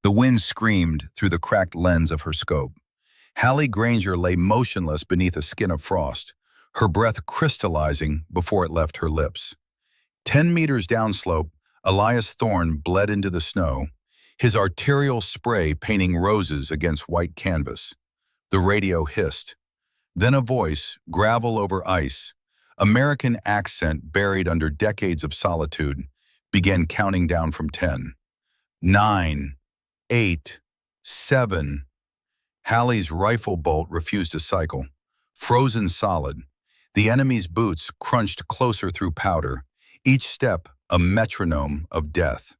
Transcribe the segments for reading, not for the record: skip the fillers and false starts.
The wind screamed through the cracked lens of her scope. Halle Grainger lay motionless beneath a skin of frost, her breath crystallizing before it left her lips. 10 meters downslope, Elias Thorne bled into the snow, his arterial spray painting roses against white canvas. The radio hissed. Then a voice, gravel over ice, American accent buried under decades of solitude, began counting down from 10. 9, 8, 7. Halle's rifle bolt refused to cycle. Frozen solid, the enemy's boots crunched closer through powder, each step a metronome of death.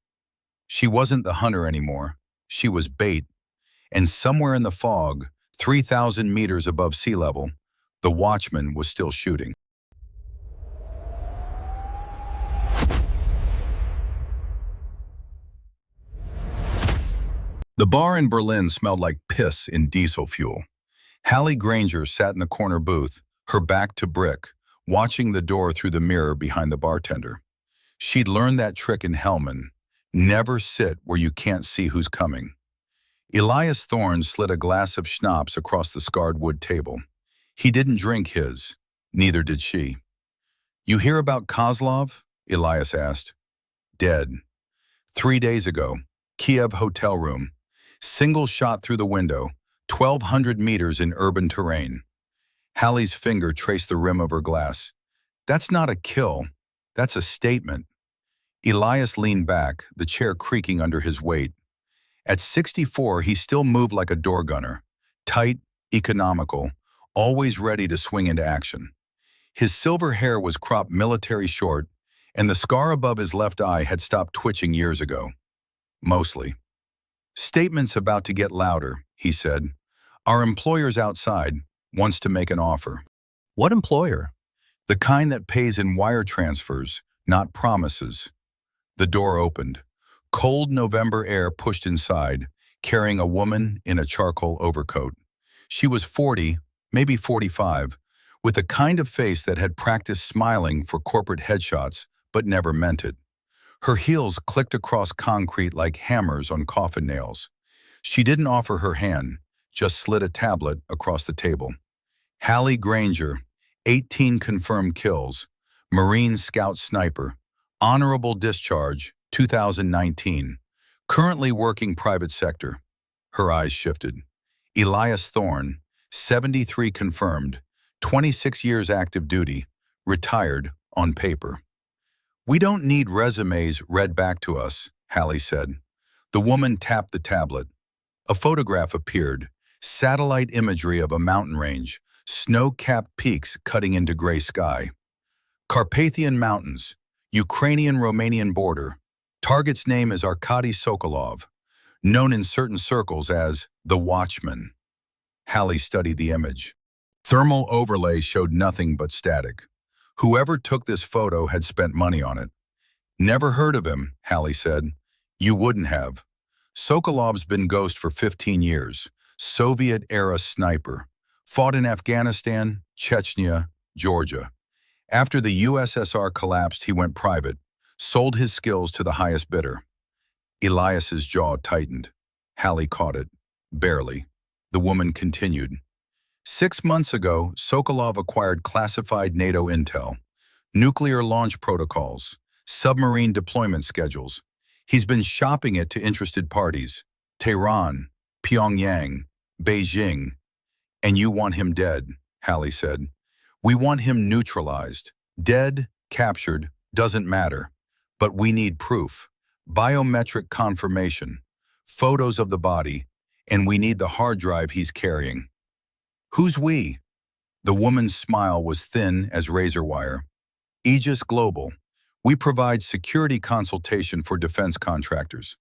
She wasn't the hunter anymore. She was bait. And somewhere in the fog, 3,000 meters above sea level, the Watchman was still shooting. The bar in Berlin smelled like piss in diesel fuel. Halle Grainger sat in the corner booth, her back to brick, watching the door through the mirror behind the bartender. She'd learned that trick in Hellman: never sit where you can't see who's coming. Elias Thorne slid a glass of schnapps across the scarred wood table. He didn't drink his, neither did she. "You hear about Kozlov?" Elias asked. "Dead. 3 days ago, Kiev hotel room. Single shot through the window, 1,200 meters in urban terrain." Halle's finger traced the rim of her glass. "That's not a kill. That's a statement." Elias leaned back, the chair creaking under his weight. At 64, he still moved like a door gunner, tight, economical, always ready to swing into action. His silver hair was cropped military short, and the scar above his left eye had stopped twitching years ago. Mostly. "Statement's about to get louder," he said. "Our employer's outside, wants to make an offer." What employer? "The kind that pays in wire transfers, not promises." The door opened. Cold November air pushed inside, carrying a woman in a charcoal overcoat. She was 40, maybe 45, with the kind of face that had practiced smiling for corporate headshots but never meant it. Her heels clicked across concrete like hammers on coffin nails. She didn't offer her hand, just slid a tablet across the table. "Halle Grainger, 18 confirmed kills, Marine Scout Sniper, honorable discharge, 2019, currently working private sector." Her eyes shifted. "Elias Thorne, 73 confirmed, 26 years active duty, retired on paper." "We don't need resumes read back to us," Halle said. The woman tapped the tablet. A photograph appeared, satellite imagery of a mountain range, snow-capped peaks cutting into gray sky. "Carpathian Mountains, Ukrainian-Romanian border. Target's name is Arkady Sokolov, known in certain circles as the Watchman." Halle studied the image. Thermal overlay showed nothing but static. Whoever took this photo had spent money on it. "Never heard of him," Halle said. "You wouldn't have. Sokolov's been ghost for 15 years. Soviet-era sniper. Fought in Afghanistan, Chechnya, Georgia. After the USSR collapsed, he went private, sold his skills to the highest bidder." Elias's jaw tightened. Halle caught it. Barely. The woman continued. 6 months ago, Sokolov acquired classified NATO intel, nuclear launch protocols, submarine deployment schedules. He's been shopping it to interested parties, Tehran, Pyongyang, Beijing. "And you want him dead," Halle said. "We want him neutralized. Dead, captured, doesn't matter. But we need proof, biometric confirmation, photos of the body, and we need the hard drive he's carrying." "Who's we?" The woman's smile was thin as razor wire. "Aegis Global. We provide security consultation for defense contractors.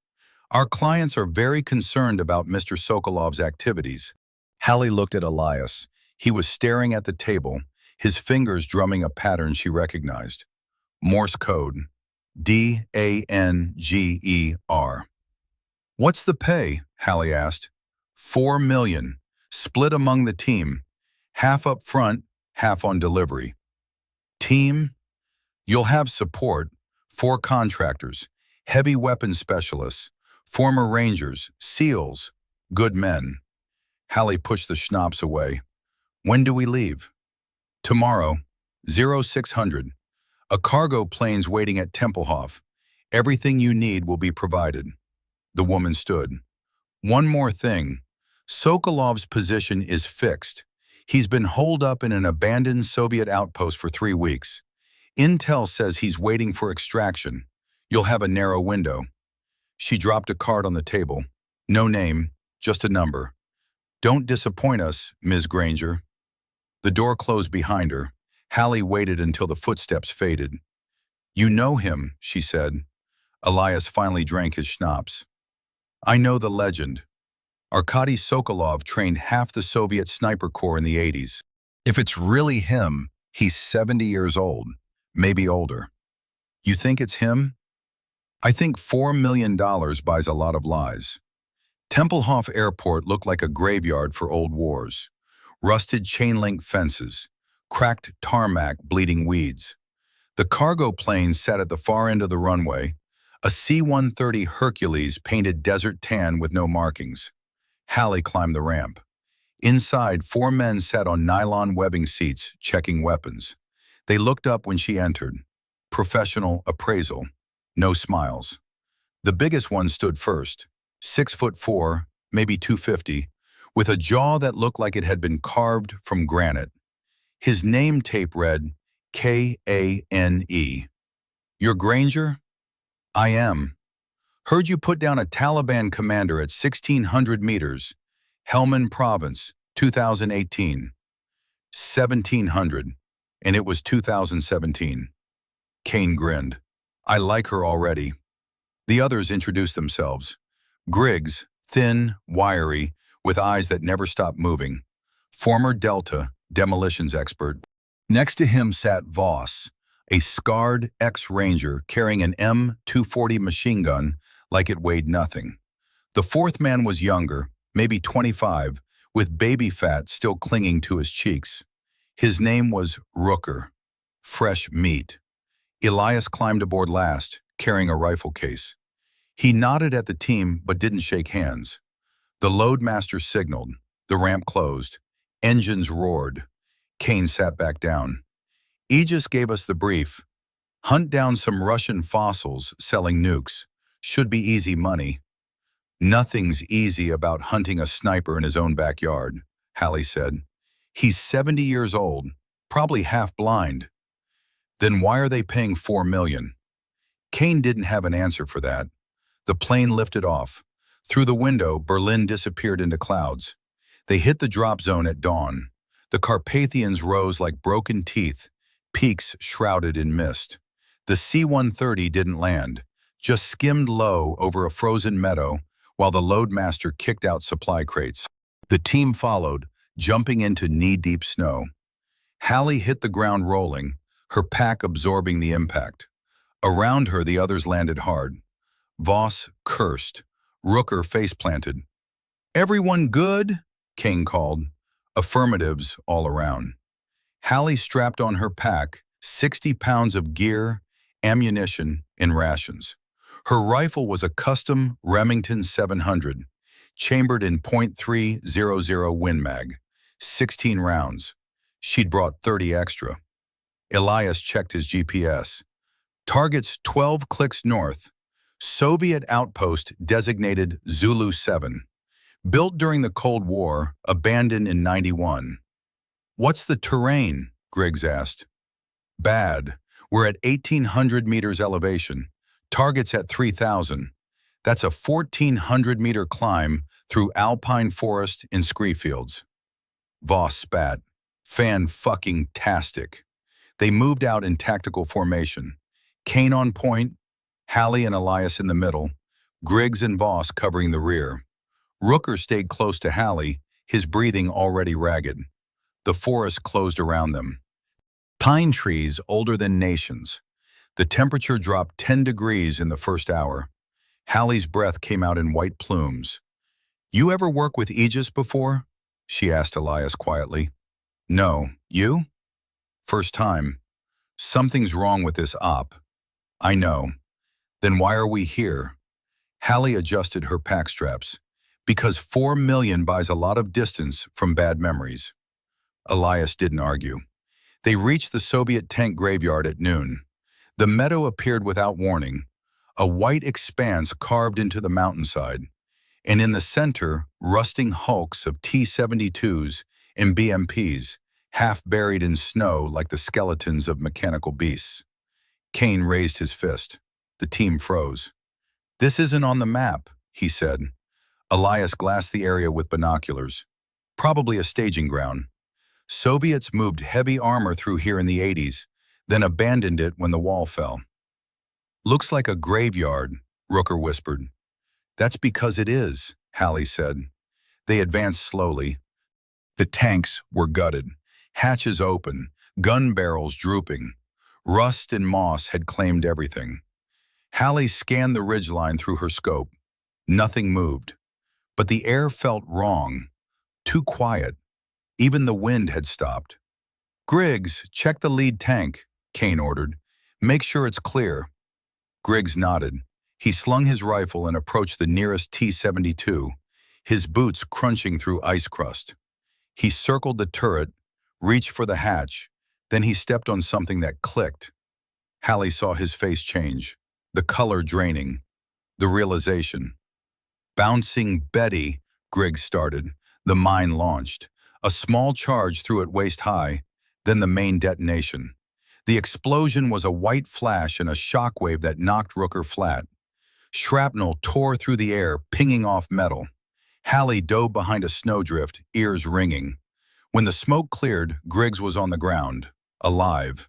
Our clients are very concerned about Mr. Sokolov's activities." Halle looked at Elias. He was staring at the table, his fingers drumming a pattern she recognized. Morse code. DANGER. "What's the pay?" Halle asked. $4 million. Split among the team. Half up front, half on delivery." "Team?" "You'll have support. 4 contractors, heavy weapons specialists, Former Rangers, SEALs, good men. Halle pushed the schnapps away. When do we leave? Tomorrow, 0600. A cargo plane's waiting at Tempelhof. Everything you need will be provided. The woman stood. One more thing. Sokolov's position is fixed. He's been holed up in an abandoned Soviet outpost for 3 weeks. Intel says he's waiting for extraction. You'll have a narrow window. She dropped a card on the table. No name, just a number. Don't disappoint us, Ms. Grainger. The door closed behind her. Halle waited until the footsteps faded. You know him, she said. Elias finally drank his schnapps. I know the legend. Arkady Sokolov trained half the Soviet sniper corps in the 80s. If it's really him, he's 70 years old, maybe older. You think it's him? I think $4 million buys a lot of lies. Tempelhof Airport looked like a graveyard for old wars. Rusted chain-link fences, cracked tarmac bleeding weeds. The cargo plane sat at the far end of the runway, a C-130 Hercules painted desert tan with no markings. Halle climbed the ramp. Inside, 4 men sat on nylon webbing seats, checking weapons. They looked up when she entered. Professional appraisal. No smiles. The biggest one stood first, 6'4", maybe 250, with a jaw that looked like it had been carved from granite. His name tape read, K-A-N-E. You're Grainger? I am. Heard you put down a Taliban commander at 1,600 meters, Helmand Province, 2018. 1,700, and it was 2017. Kane grinned. I like her already. The others introduced themselves. Griggs, thin, wiry, with eyes that never stopped moving. Former Delta, demolitions expert. Next to him sat Voss, a scarred ex-ranger carrying an M240 machine gun like it weighed nothing. The fourth man was younger, maybe 25, with baby fat still clinging to his cheeks. His name was Rooker, fresh meat. Elias climbed aboard last, carrying a rifle case. He nodded at the team but didn't shake hands. The loadmaster signaled. The ramp closed. Engines roared. Kane sat back down. Aegis gave us the brief. Hunt down some Russian fossils selling nukes. Should be easy money. Nothing's easy about hunting a sniper in his own backyard, Halle said. He's 70 years old, probably half blind. Then why are they paying $4 million? Kane didn't have an answer for that. The plane lifted off. Through the window, Berlin disappeared into clouds. They hit the drop zone at dawn. The Carpathians rose like broken teeth, peaks shrouded in mist. The C-130 didn't land, just skimmed low over a frozen meadow while the loadmaster kicked out supply crates. The team followed, jumping into knee-deep snow. Halle hit the ground rolling, her pack absorbing the impact. Around her, the others landed hard. Voss cursed. Rooker face-planted. Everyone good? Kane called. Affirmatives all around. Halle strapped on her pack 60 pounds of gear, ammunition, and rations. Her rifle was a custom Remington 700, chambered in .300 Win Mag, 16 rounds. She'd brought 30 extra. Elias checked his GPS. Targets 12 clicks north. Soviet outpost designated Zulu 7. Built during the Cold War, abandoned in '91. What's the terrain? Griggs asked. Bad. We're at 1,800 meters elevation. Target's at 3,000. That's a 1,400-meter climb through alpine forest and scree fields. Voss spat. Fan-fucking-tastic. They moved out in tactical formation. Kane on point, Halle and Elias in the middle, Griggs and Voss covering the rear. Rooker stayed close to Halle, his breathing already ragged. The forest closed around them. Pine trees older than nations. The temperature dropped 10 degrees in the first hour. Halle's breath came out in white plumes. You ever work with Aegis before? She asked Elias quietly. No. You? First time. Something's wrong with this op. I know. Then why are we here? Halle adjusted her pack straps. Because 4 million buys a lot of distance from bad memories. Elias didn't argue. They reached the Soviet tank graveyard at noon. The meadow appeared without warning, a white expanse carved into the mountainside, and in the center, rusting hulks of T-72s and BMPs, half buried in snow like the skeletons of mechanical beasts. Kane raised his fist. The team froze. "This isn't on the map," he said. Elias glassed the area with binoculars. "Probably a staging ground. Soviets moved heavy armor through here in the 80s, then abandoned it when the wall fell." "Looks like a graveyard," Rooker whispered. "That's because it is," Halle said. They advanced slowly. The tanks were gutted, hatches open, gun barrels drooping. Rust and moss had claimed everything. Halle scanned the ridgeline through her scope. Nothing moved. But the air felt wrong, too quiet. Even the wind had stopped. "Griggs, check the lead tank," Kane ordered. "Make sure it's clear." Griggs nodded. He slung his rifle and approached the nearest T-72, his boots crunching through ice crust. He circled the turret, reached for the hatch, then he stepped on something that clicked. Halle saw his face change, the color draining, the realization. "Bouncing Betty," Griggs started. The mine launched. A small charge threw it waist-high, then the main detonation. The explosion was a white flash and a shockwave that knocked Rooker flat. Shrapnel tore through the air, pinging off metal. Halle dove behind a snowdrift, ears ringing. When the smoke cleared, Griggs was on the ground, alive.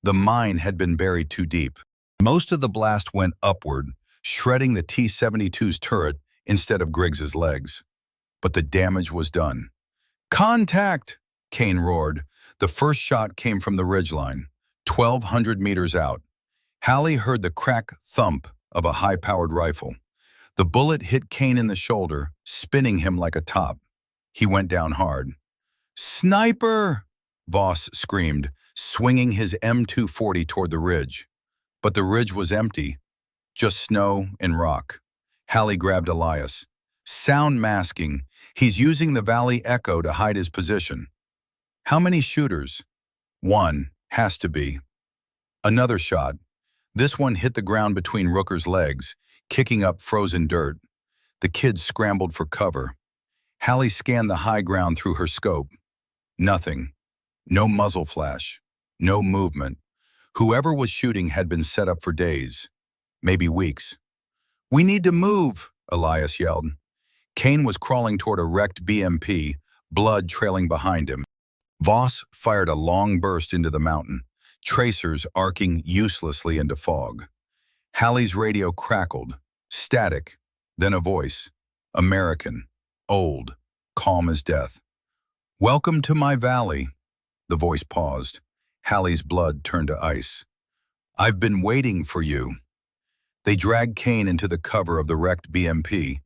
The mine had been buried too deep. Most of the blast went upward, shredding the T-72's turret instead of Griggs's legs. But the damage was done. "Contact!" Kane roared. The first shot came from the ridgeline, 1,200 meters out. Halle heard the crack thump of a high-powered rifle. The bullet hit Kane in the shoulder, spinning him like a top. He went down hard. "Sniper!" Voss screamed, swinging his M240 toward the ridge. But the ridge was empty, just snow and rock. Halle grabbed Elias. "Sound masking. He's using the valley echo to hide his position." "How many shooters?" "One. Has to be." Another shot. This one hit the ground between Rooker's legs, kicking up frozen dirt. The kids scrambled for cover. Halle scanned the high ground through her scope. Nothing. No muzzle flash. No movement. Whoever was shooting had been set up for days, maybe weeks. "We need to move," Elias yelled. Kane was crawling toward a wrecked BMP, blood trailing behind him. Voss fired a long burst into the mountain, tracers arcing uselessly into fog. Halle's radio crackled, static, then a voice. American, old, calm as death. "Welcome to my valley." The voice paused. Halle's blood turned to ice. "I've been waiting for you." They dragged Kane into the cover of the wrecked BMP.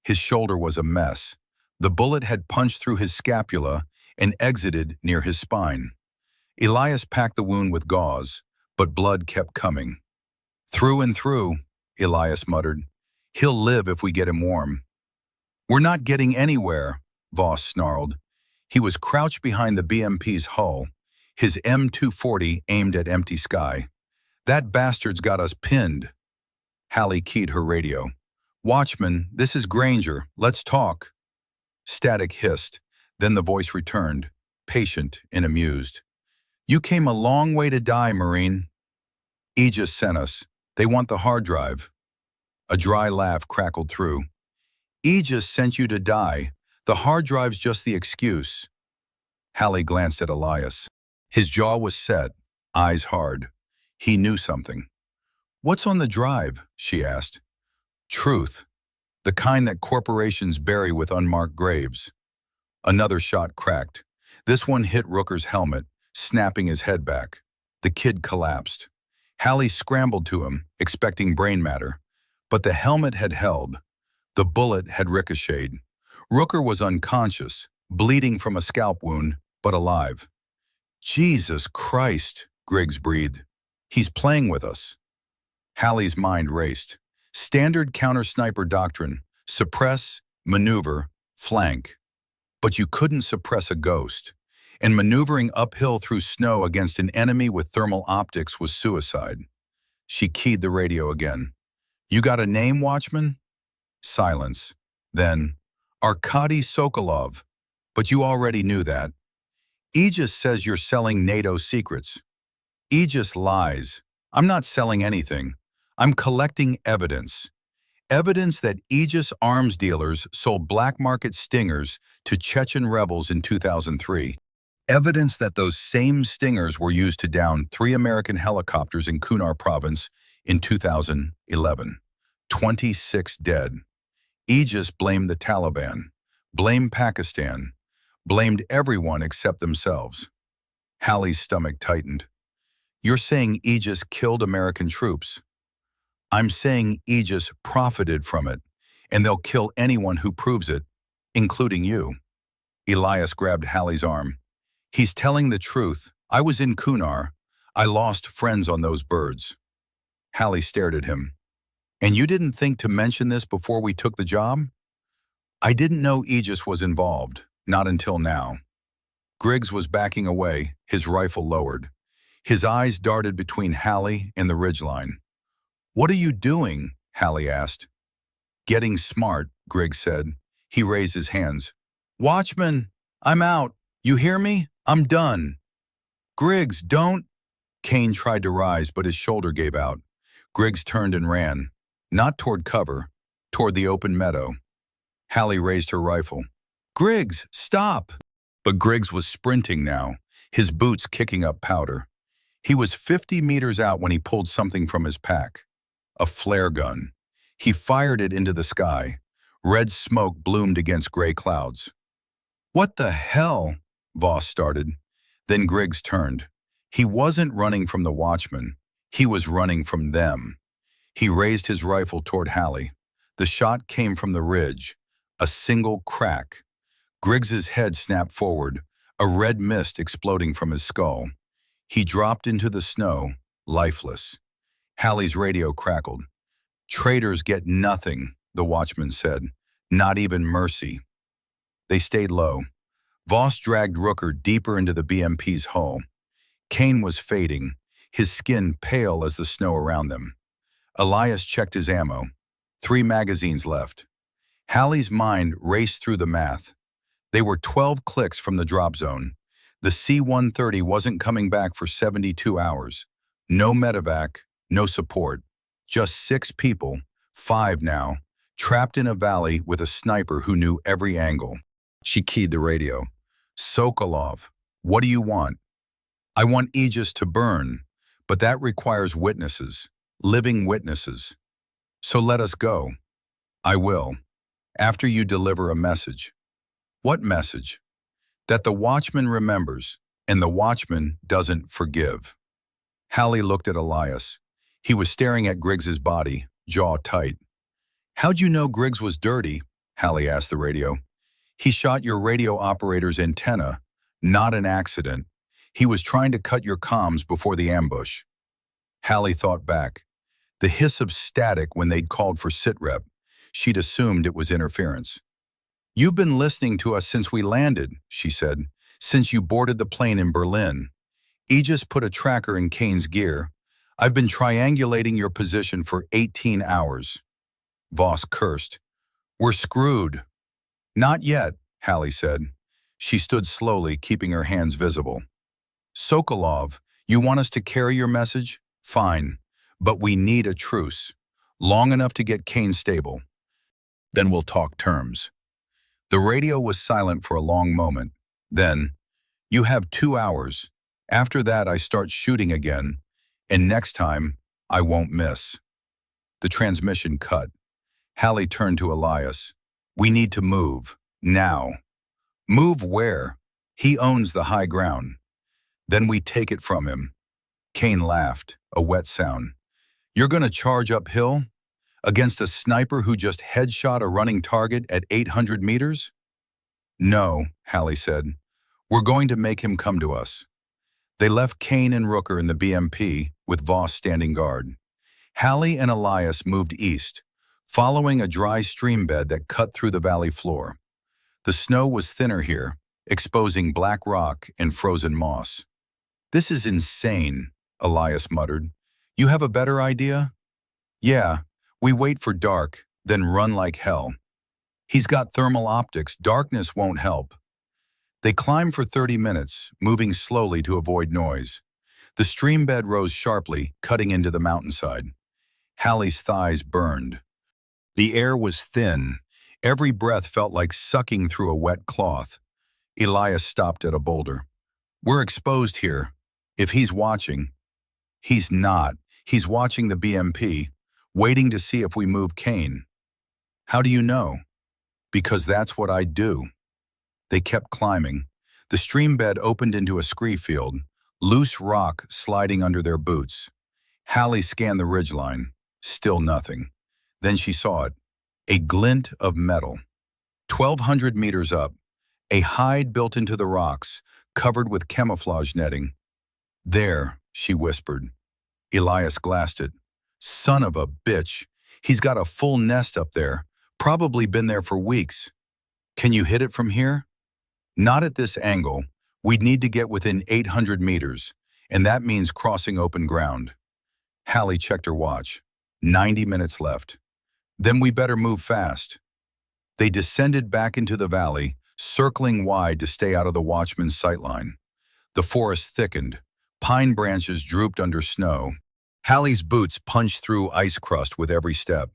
His shoulder was a mess. The bullet had punched through his scapula and exited near his spine. Elias packed the wound with gauze, but blood kept coming. "Through and through," Elias muttered. "He'll live if we get him warm." "We're not getting anywhere," Voss snarled. He was crouched behind the BMP's hull, his M240 aimed at empty sky. "That bastard's got us pinned." Halle keyed her radio. "Watchman, this is Grainger. Let's talk." Static hissed. Then the voice returned, patient and amused. "You came a long way to die, Marine." "Aegis sent us. They want the hard drive." A dry laugh crackled through. "Aegis sent you to die. The hard drive's just the excuse." Halle glanced at Elias. His jaw was set, eyes hard. He knew something. "What's on the drive?" she asked. "Truth. The kind that corporations bury with unmarked graves." Another shot cracked. This one hit Rooker's helmet, snapping his head back. The kid collapsed. Halle scrambled to him, expecting brain matter. But the helmet had held. The bullet had ricocheted. Rooker was unconscious, bleeding from a scalp wound, but alive. "Jesus Christ," Griggs breathed. "He's playing with us." Halle's mind raced. Standard counter-sniper doctrine: suppress, maneuver, flank. But you couldn't suppress a ghost. And maneuvering uphill through snow against an enemy with thermal optics was suicide. She keyed the radio again. "You got a name, Watchman?" Silence. Then, "Arkady Sokolov." "But you already knew that." "Aegis says you're selling NATO secrets." "Aegis lies. I'm not selling anything. I'm collecting evidence. Evidence that Aegis arms dealers sold black market stingers to Chechen rebels in 2003. Evidence that those same stingers were used to down 3 American helicopters in Kunar province in 2011. 26 dead. Aegis blamed the Taliban, blamed Pakistan, blamed everyone except themselves. Halle's stomach tightened. "You're saying Aegis killed American troops." "I'm saying Aegis profited from it, and they'll kill anyone who proves it, including you." Elias grabbed Halle's arm. "He's telling the truth. I was in Kunar. I lost friends on those birds." Halle stared at him. "And you didn't think to mention this before we took the job?" "I didn't know Aegis was involved, not until now." Griggs was backing away, his rifle lowered. His eyes darted between Halle and the ridgeline. "What are you doing?" Halle asked. "Getting smart," Griggs said. He raised his hands. "Watchman, I'm out. You hear me? I'm done." "Griggs, don't." Kane tried to rise, but his shoulder gave out. Griggs turned and ran, not toward cover, toward the open meadow. Halle raised her rifle. "Griggs, stop!" But Griggs was sprinting now, his boots kicking up powder. He was 50 meters out when he pulled something from his pack. A flare gun. He fired it into the sky. Red smoke bloomed against gray clouds. "What the hell?" Voss started. Then Griggs turned. He wasn't running from the Watchman. He was running from them. He raised his rifle toward Halle. The shot came from the ridge. A single crack. Griggs's head snapped forward, a red mist exploding from his skull. He dropped into the snow, lifeless. Halle's radio crackled. "Traitors get nothing," the Watchman said. "Not even mercy." They stayed low. Voss dragged Rooker deeper into the BMP's hull. Kane was fading, his skin pale as the snow around them. Elias checked his ammo. 3 magazines left. Halle's mind raced through the math. They were 12 clicks from the drop zone. The C-130 wasn't coming back for 72 hours. No medevac, no support. Just 6 people, 5 now, trapped in a valley with a sniper who knew every angle. She keyed the radio. "Sokolov, what do you want?" "I want Aegis to burn, but that requires witnesses, living witnesses. So let us go." "I will, after you deliver a message." "What message?" "That the Watchman remembers, and the Watchman doesn't forgive." Halle looked at Elias. He was staring at Griggs's body, jaw tight. "How'd you know Griggs was dirty?" Halle asked the radio. "He shot your radio operator's antenna, not an accident. He was trying to cut your comms before the ambush." Halle thought back. The hiss of static when they'd called for sitrep. She'd assumed it was interference. "You've been listening to us since we landed," she said, "since you boarded the plane in Berlin. Aegis put a tracker in Kane's gear. I've been triangulating your position for 18 hours. Voss cursed. "We're screwed." "Not yet," Halle said. She stood slowly, keeping her hands visible. "Sokolov, you want us to carry your message? Fine. But we need a truce. Long enough to get Kane stable. Then we'll talk terms." The radio was silent for a long moment. Then, "You have 2 hours. After that, I start shooting again. And next time, I won't miss." The transmission cut. Halle turned to Elias. "We need to move. Now." "Move where? He owns the high ground." "Then we take it from him." Kane laughed, a wet sound. "You're gonna charge uphill? Against a sniper who just headshot a running target at 800 meters? "No," Halle said. "We're going to make him come to us." They left Kane and Rooker in the BMP, with Voss standing guard. Halle and Elias moved east, following a dry stream bed that cut through the valley floor. The snow was thinner here, exposing black rock and frozen moss. "This is insane," Elias muttered. "You have a better idea?" "Yeah, we wait for dark, then run like hell." "He's got thermal optics. Darkness won't help." They climbed for 30 minutes, moving slowly to avoid noise. The stream bed rose sharply, cutting into the mountainside. Halle's thighs burned. The air was thin. Every breath felt like sucking through a wet cloth. Elias stopped at a boulder. "We're exposed here. If he's watching..." "He's not. He's watching the BMP, waiting to see if we move Kane." "How do you know?" "Because that's what I do." They kept climbing. The stream bed opened into a scree field, loose rock sliding under their boots. Halle scanned the ridgeline. Still nothing. Then she saw it. A glint of metal. 1,200 meters up. A hide built into the rocks, covered with camouflage netting. "There," she whispered. Elias glassed it. "Son of a bitch. He's got a full nest up there. Probably been there for weeks." "Can you hit it from here?" "Not at this angle. We'd need to get within 800 meters, and that means crossing open ground." Halle checked her watch. 90 minutes left. "Then we better move fast." They descended back into the valley, circling wide to stay out of the Watchman's sightline. The forest thickened. Pine branches drooped under snow. Halle's boots punched through ice crust with every step.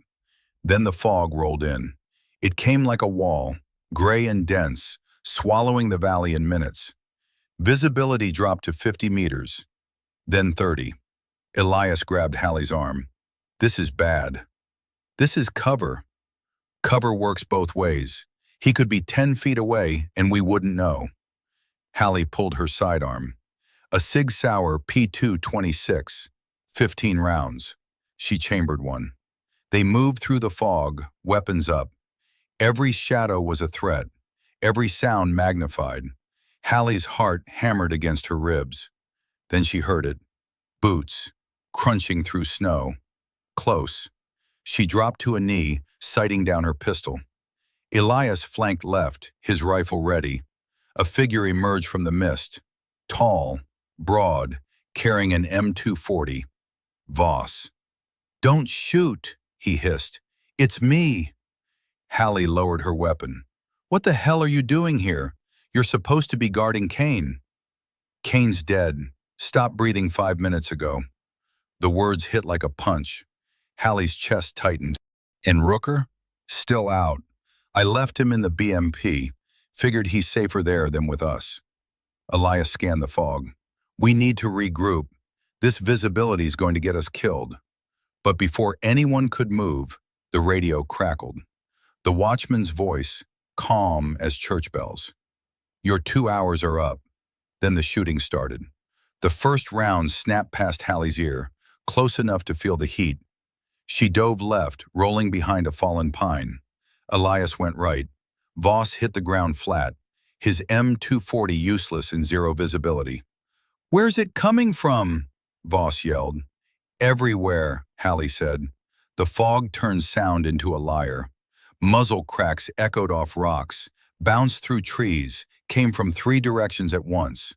Then the fog rolled in. It came like a wall, gray and dense, swallowing the valley in minutes. Visibility dropped to 50 meters, then 30. Elias grabbed Halle's arm. "This is bad." "This is cover." "Cover works both ways. He could be 10 feet away and we wouldn't know." Halle pulled her sidearm. A Sig Sauer P226, 15 rounds. She chambered one. They moved through the fog, weapons up. Every shadow was a threat, every sound magnified. Halle's heart hammered against her ribs. Then she heard it. Boots, crunching through snow. Close. She dropped to a knee, sighting down her pistol. Elias flanked left, his rifle ready. A figure emerged from the mist. Tall, broad, carrying an M240. Voss. "Don't shoot," he hissed. "It's me." Halle lowered her weapon. "What the hell are you doing here? You're supposed to be guarding Kane." "Kane's dead. Stopped breathing 5 minutes ago." The words hit like a punch. Halle's chest tightened. "And Rooker?" "Still out. I left him in the BMP. Figured he's safer there than with us." Elias scanned the fog. "We need to regroup. This visibility is going to get us killed." But before anyone could move, the radio crackled. The watchman's voice, calm as church bells. "Your 2 hours are up." Then the shooting started. The first round snapped past Halle's ear, close enough to feel the heat. She dove left, rolling behind a fallen pine. Elias went right. Voss hit the ground flat, his M240 useless in zero visibility. "Where's it coming from?" Voss yelled. "Everywhere," Halle said. The fog turned sound into a liar. Muzzle cracks echoed off rocks, bounced through trees, came from 3 directions at once.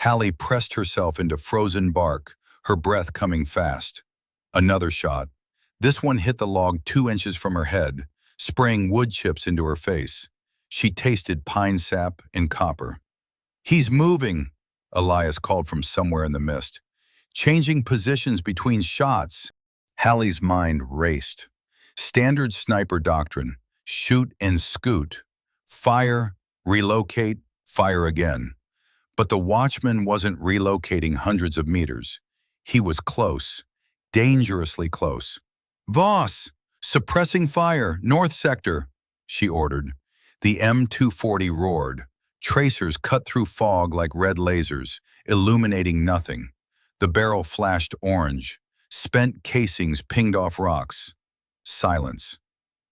Halle pressed herself into frozen bark, her breath coming fast. Another shot. This one hit the log 2 inches from her head, spraying wood chips into her face. She tasted pine sap and copper. "He's moving," Elias called from somewhere in the mist. "Changing positions between shots." Halle's mind raced. Standard sniper doctrine. Shoot and scoot. Fire, relocate, fire again. But the watchman wasn't relocating hundreds of meters. He was close, dangerously close. "Voss, suppressing fire, north sector," she ordered. The M240 roared. Tracers cut through fog like red lasers, illuminating nothing. The barrel flashed orange. Spent casings pinged off rocks. Silence.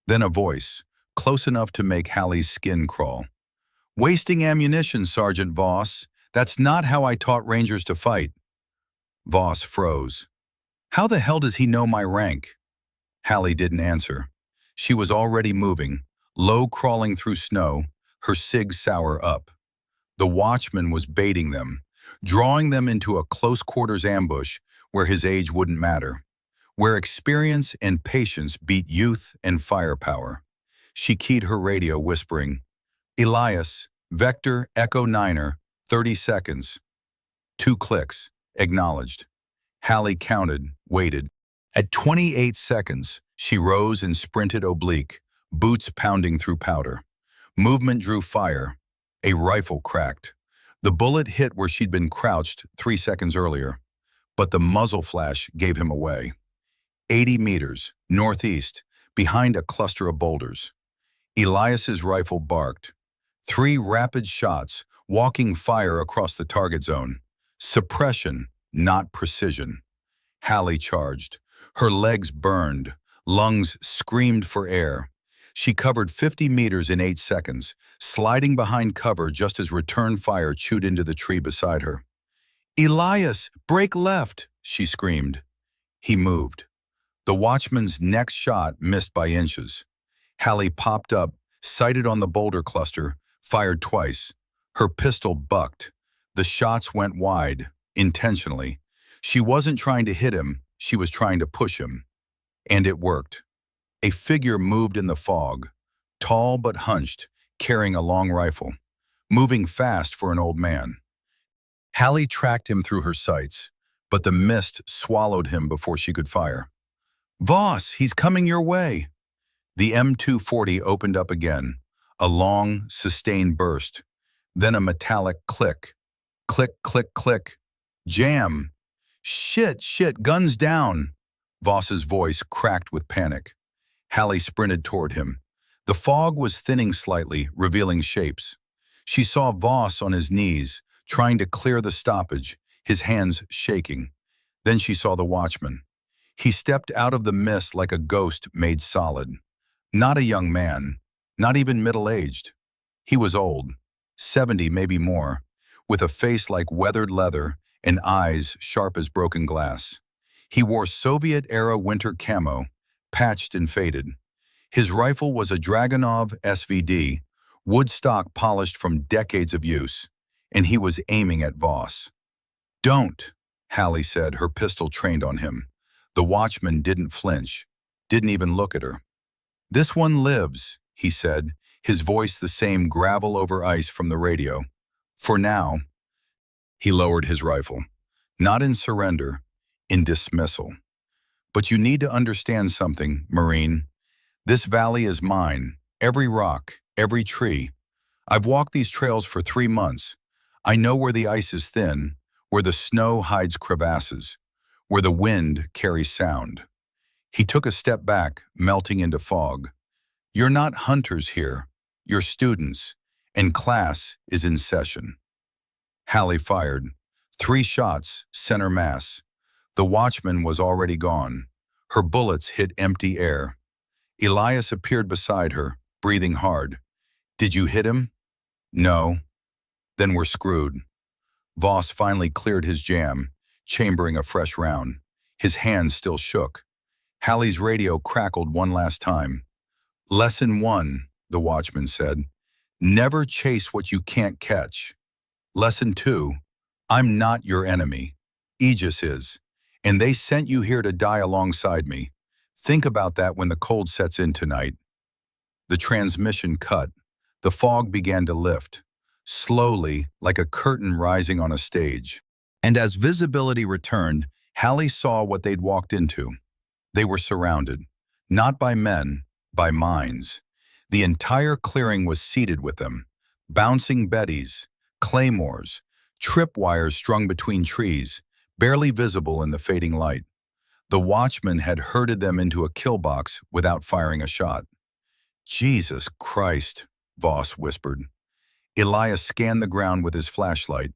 Then a voice, close enough to make Halle's skin crawl. "Wasting ammunition, Sergeant Voss. That's not how I taught Rangers to fight." Voss froze. "How the hell does he know my rank?" Halle didn't answer. She was already moving, low crawling through snow, her cig sour up. The watchman was baiting them, drawing them into a close-quarters ambush where his age wouldn't matter, where experience and patience beat youth and firepower. She keyed her radio, whispering, "Elias, Vector, Echo Niner, 30 seconds." 2 clicks. Acknowledged. Halle counted, waited. At 28 seconds, she rose and sprinted oblique, boots pounding through powder. Movement drew fire. A rifle cracked. The bullet hit where she'd been crouched 3 seconds earlier, but the muzzle flash gave him away. 80 meters, northeast, behind a cluster of boulders. Elias's rifle barked. 3 rapid shots, walking fire across the target zone. Suppression, not precision. Halle charged. Her legs burned. Lungs screamed for air. She covered 50 meters in 8 seconds, sliding behind cover just as return fire chewed into the tree beside her. "Elias, break left!" she screamed. He moved. The watchman's next shot missed by inches. Halle popped up, sighted on the boulder cluster, fired twice. Her pistol bucked. The shots went wide, intentionally. She wasn't trying to hit him, she was trying to push him. And it worked. A figure moved in the fog, tall but hunched, carrying a long rifle, moving fast for an old man. Halle tracked him through her sights, but the mist swallowed him before she could fire. "Voss, he's coming your way!" The M240 opened up again, a long, sustained burst, then a metallic click. Click, click, click. Jam! "Shit, shit, guns down!" Voss's voice cracked with panic. Halle sprinted toward him. The fog was thinning slightly, revealing shapes. She saw Voss on his knees, trying to clear the stoppage, his hands shaking. Then she saw the watchman. He stepped out of the mist like a ghost made solid. Not a young man, not even middle-aged. He was old, 70, maybe more, with a face like weathered leather and eyes sharp as broken glass. He wore Soviet-era winter camo, patched and faded. His rifle was a Dragunov SVD, wood stock polished from decades of use, and he was aiming at Voss. "Don't," Halle said, her pistol trained on him. The watchman didn't flinch, didn't even look at her. "This one lives," he said, his voice the same gravel over ice from the radio. "For now." He lowered his rifle, not in surrender, in dismissal. "But you need to understand something, Marine. This valley is mine, every rock, every tree. I've walked these trails for 3 months. I know where the ice is thin, where the snow hides crevasses, where the wind carries sound." He took a step back, melting into fog. "You're not hunters here, you're students, and class is in session." Halle fired. 3 shots, center mass. The watchman was already gone. Her bullets hit empty air. Elias appeared beside her, breathing hard. "Did you hit him?" "No." "Then we're screwed." Voss finally cleared his jam, chambering a fresh round. His hands still shook. Halle's radio crackled one last time. "Lesson 1, the watchman said. Never chase what you can't catch. Lesson 2, I'm not your enemy. Aegis is. And they sent you here to die alongside me. Think about that when the cold sets in tonight." The transmission cut. The fog began to lift, slowly, like a curtain rising on a stage. And as visibility returned, Halle saw what they'd walked into. They were surrounded, not by men, by minds. The entire clearing was seeded with them. Bouncing Bettys, claymores, tripwires strung between trees, barely visible in the fading light. The watchman had herded them into a kill box without firing a shot. "Jesus Christ," Voss whispered. Elias scanned the ground with his flashlight.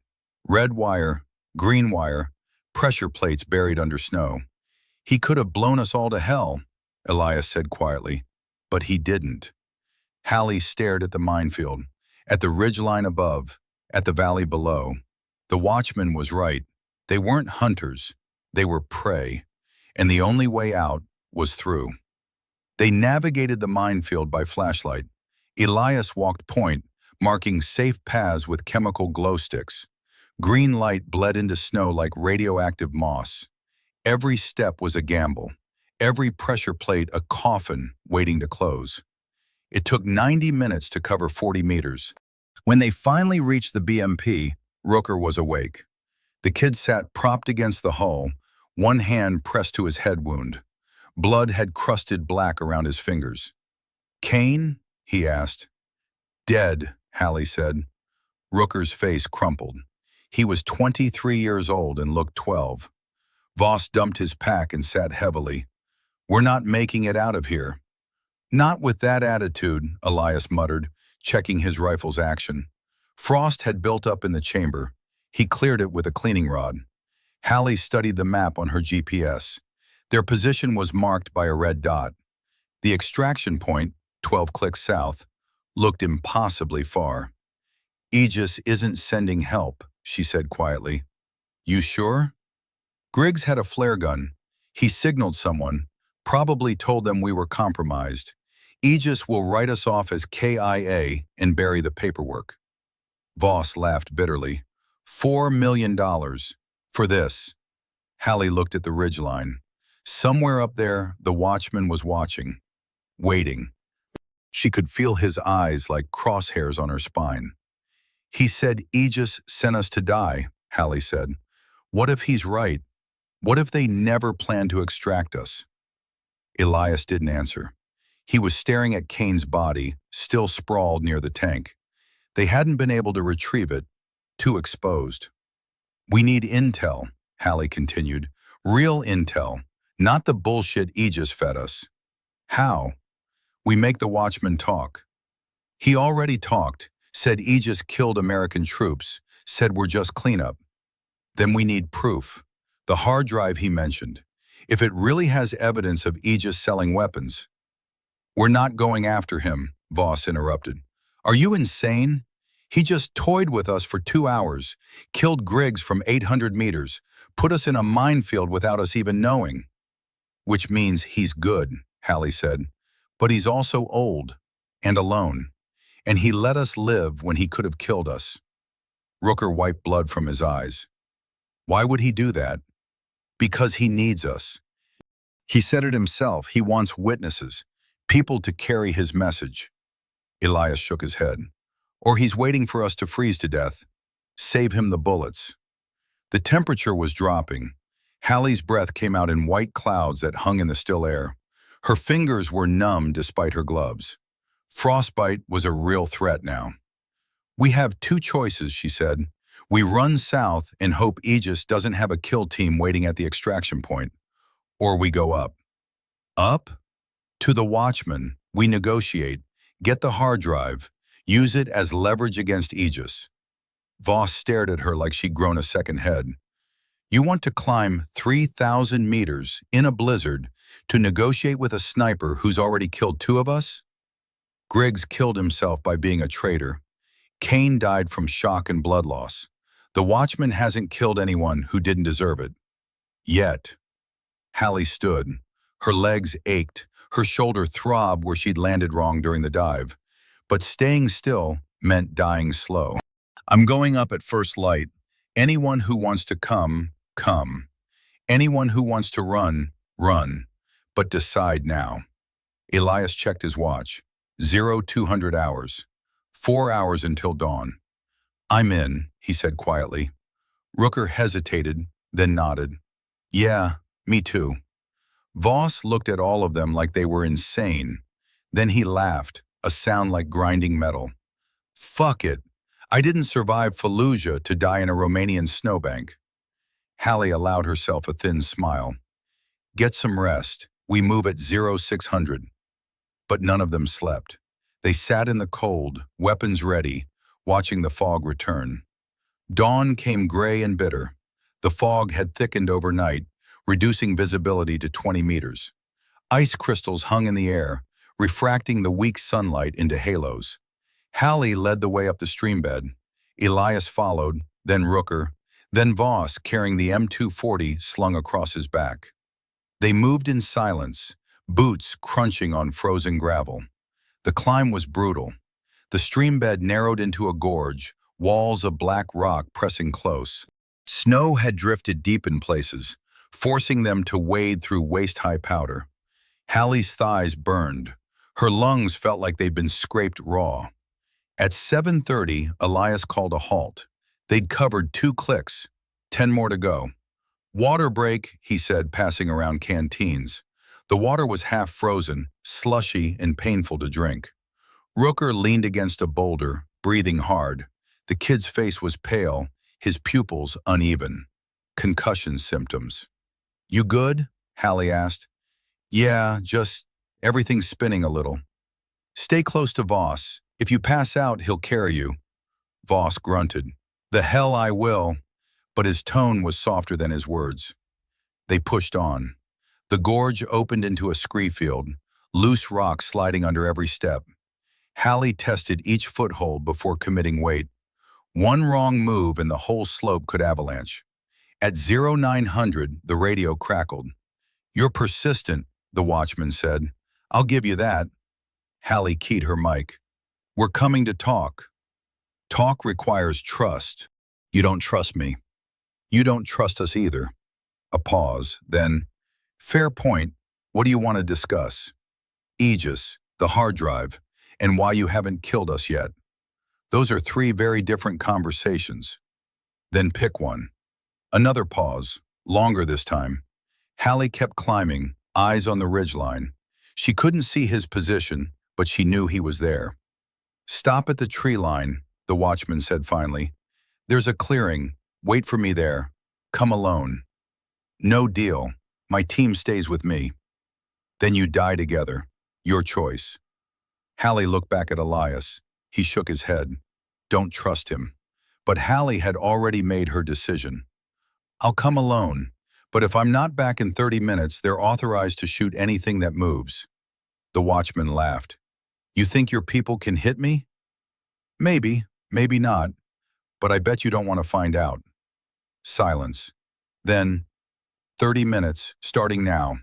Red wire, green wire, pressure plates buried under snow. "He could have blown us all to hell," Elias said quietly, but he didn't. Halle stared at the minefield, at the ridgeline above, at the valley below. The watchman was right. They weren't hunters, they were prey, and the only way out was through. They navigated the minefield by flashlight. Elias walked point, marking safe paths with chemical glow sticks. Green light bled into snow like radioactive moss. Every step was a gamble. Every pressure plate a coffin waiting to close. It took 90 minutes to cover 40 meters. When they finally reached the BMP, Rooker was awake. The kid sat propped against the hull, one hand pressed to his head wound. Blood had crusted black around his fingers. "Kane?" he asked. "Dead," Halle said. Rooker's face crumpled. He was 23 years old and looked 12. Voss dumped his pack and sat heavily. "We're not making it out of here." "Not with that attitude," Elias muttered, checking his rifle's action. Frost had built up in the chamber. He cleared it with a cleaning rod. Halle studied the map on her GPS. Their position was marked by a red dot. The extraction point, 12 clicks south, looked impossibly far. "Aegis isn't sending help," she said quietly. "You sure?" Griggs had a flare gun. He signaled someone, probably told them we were compromised. "Aegis will write us off as KIA and bury the paperwork." Voss laughed bitterly. $4 million. For this. Halle looked at the ridgeline. Somewhere up there, the Watchman was watching, waiting. She could feel his eyes like crosshairs on her spine. "He said Aegis sent us to die," Halle said. "What if he's right? What if they never planned to extract us?" Elias didn't answer. He was staring at Kane's body, still sprawled near the tank. They hadn't been able to retrieve it, too exposed. "We need intel," Halle continued. "Real intel, not the bullshit Aegis fed us." "How?" "We make the Watchman talk." He already talked, said Aegis killed American troops, said we're just cleanup. "Then we need proof. The hard drive he mentioned. If it really has evidence of Aegis selling weapons." "We're not going after him," Voss interrupted. "Are you insane? He just toyed with us for 2 hours, killed Griggs from 800 meters, put us in a minefield without us even knowing." "Which means he's good," Halle said. "But he's also old and alone. And he let us live when he could have killed us." Rooker wiped blood from his eyes. "Why would he do that?" "Because he needs us. He said it himself. He wants witnesses, people to carry his message." Elias shook his head. "Or he's waiting for us to freeze to death. Save him the bullets." The temperature was dropping. Halle's breath came out in white clouds that hung in the still air. Her fingers were numb despite her gloves. Frostbite was a real threat now. "We have 2 choices," she said. "We run south and hope Aegis doesn't have a kill team waiting at the extraction point. Or we go up." "Up?" "To the Watchman. We negotiate. Get the hard drive. Use it as leverage against Aegis." Voss stared at her like she'd grown a second head. "You want to climb 3,000 meters in a blizzard to negotiate with a sniper who's already killed 2 of us?" "Griggs killed himself by being a traitor. Kane died from shock and blood loss. The Watchman hasn't killed anyone who didn't deserve it. Yet." Halle stood. Her legs ached. Her shoulder throbbed where she'd landed wrong during the dive. But staying still meant dying slow. "I'm going up at first light. Anyone who wants to come, come. Anyone who wants to run, run. But decide now." Elias checked his watch. 0200 hours. 4 hours until dawn. "I'm in," he said quietly. Rooker hesitated, then nodded. "Yeah, me too." Voss looked at all of them like they were insane. Then he laughed, a sound like grinding metal. "Fuck it. I didn't survive Fallujah to die in a Romanian snowbank." Halle allowed herself a thin smile. "Get some rest. We move at 0600. But none of them slept. They sat in the cold, weapons ready, watching the fog return. Dawn came gray and bitter. The fog had thickened overnight, reducing visibility to 20 meters. Ice crystals hung in the air, refracting the weak sunlight into halos. Halle led the way up the streambed. Elias followed, then Rooker, then Voss carrying the M240 slung across his back. They moved in silence, boots crunching on frozen gravel. The climb was brutal. The stream bed narrowed into a gorge, walls of black rock pressing close. Snow had drifted deep in places, forcing them to wade through waist-high powder. Halle's thighs burned. Her lungs felt like they'd been scraped raw. At 7:30, Elias called a halt. They'd covered 2 clicks, 10 more to go. Water break, he said, passing around canteens. The water was half frozen, slushy and painful to drink. Rooker leaned against a boulder, breathing hard. The kid's face was pale, his pupils uneven. Concussion symptoms. "You good?" Halle asked. "Yeah, just everything's spinning a little." "Stay close to Voss. If you pass out, he'll carry you." Voss grunted. "The hell I will," but his tone was softer than his words. They pushed on. The gorge opened into a scree field, loose rocks sliding under every step. Halle tested each foothold before committing weight. One wrong move and the whole slope could avalanche. At 0900, the radio crackled. "You're persistent," the watchman said. "I'll give you that." Halle keyed her mic. "We're coming to talk." "Talk requires trust." "You don't trust me." "You don't trust us either." A pause, then, "Fair point. What do you want to discuss?" "Aegis, the hard drive, and why you haven't killed us yet." "Those are 3 very different conversations." "Then pick one." Another pause, longer this time. Halle kept climbing, eyes on the ridgeline. She couldn't see his position, but she knew he was there. "Stop at the tree line," the watchman said finally. "There's a clearing. Wait for me there. Come alone." "No deal. My team stays with me." "Then you die together. Your choice." Halle looked back at Elias. He shook his head. Don't trust him. But Halle had already made her decision. "I'll come alone, but if I'm not back in 30 minutes, they're authorized to shoot anything that moves." The watchman laughed. "You think your people can hit me?" "Maybe, maybe not, but I bet you don't want to find out." Silence. Then, 30 minutes, starting now.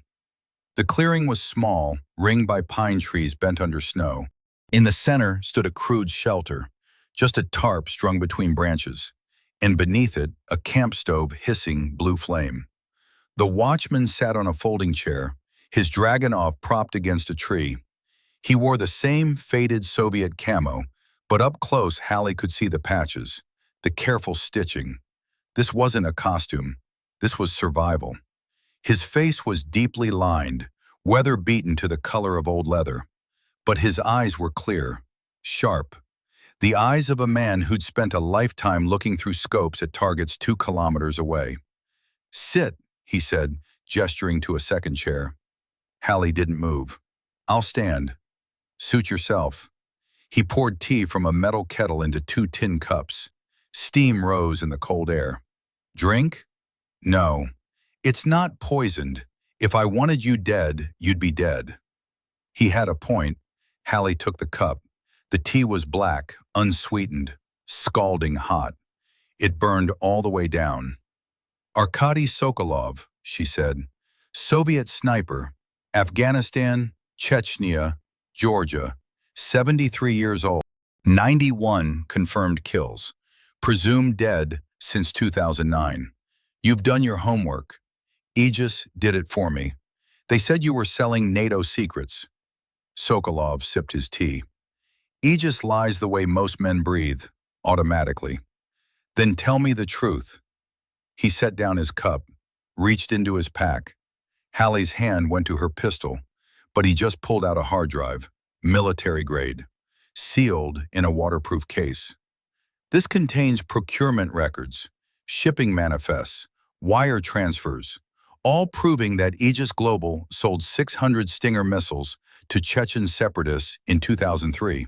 The clearing was small, ringed by pine trees bent under snow. In the center stood a crude shelter, just a tarp strung between branches, and beneath it, a camp stove hissing blue flame. The watchman sat on a folding chair, his Dragunov propped against a tree. He wore the same faded Soviet camo, but up close Halle could see the patches, the careful stitching. This wasn't a costume. This was survival. His face was deeply lined, weather-beaten to the color of old leather. But his eyes were clear, sharp. The eyes of a man who'd spent a lifetime looking through scopes at targets 2 kilometers away. "Sit," he said, gesturing to a second chair. Halle didn't move. "I'll stand." "Suit yourself." He poured tea from a metal kettle into 2 tin cups. Steam rose in the cold air. "Drink?" "No. It's not poisoned. If I wanted you dead, you'd be dead." He had a point. Halle took the cup. The tea was black, unsweetened, scalding hot. It burned all the way down. "Arkady Sokolov," she said. "Soviet sniper. Afghanistan, Chechnya, Georgia. 73 years old. 91 confirmed kills. Presumed dead since 2009. You've done your homework. Aegis did it for me. They said you were selling NATO secrets." Sokolov sipped his tea. "Aegis lies the way most men breathe, automatically." "Then tell me the truth." He set down his cup, reached into his pack. Halle's hand went to her pistol, but he just pulled out a hard drive, military grade, sealed in a waterproof case. "This contains procurement records, shipping manifests, wire transfers, all proving that Aegis Global sold 600 Stinger missiles to Chechen separatists in 2003.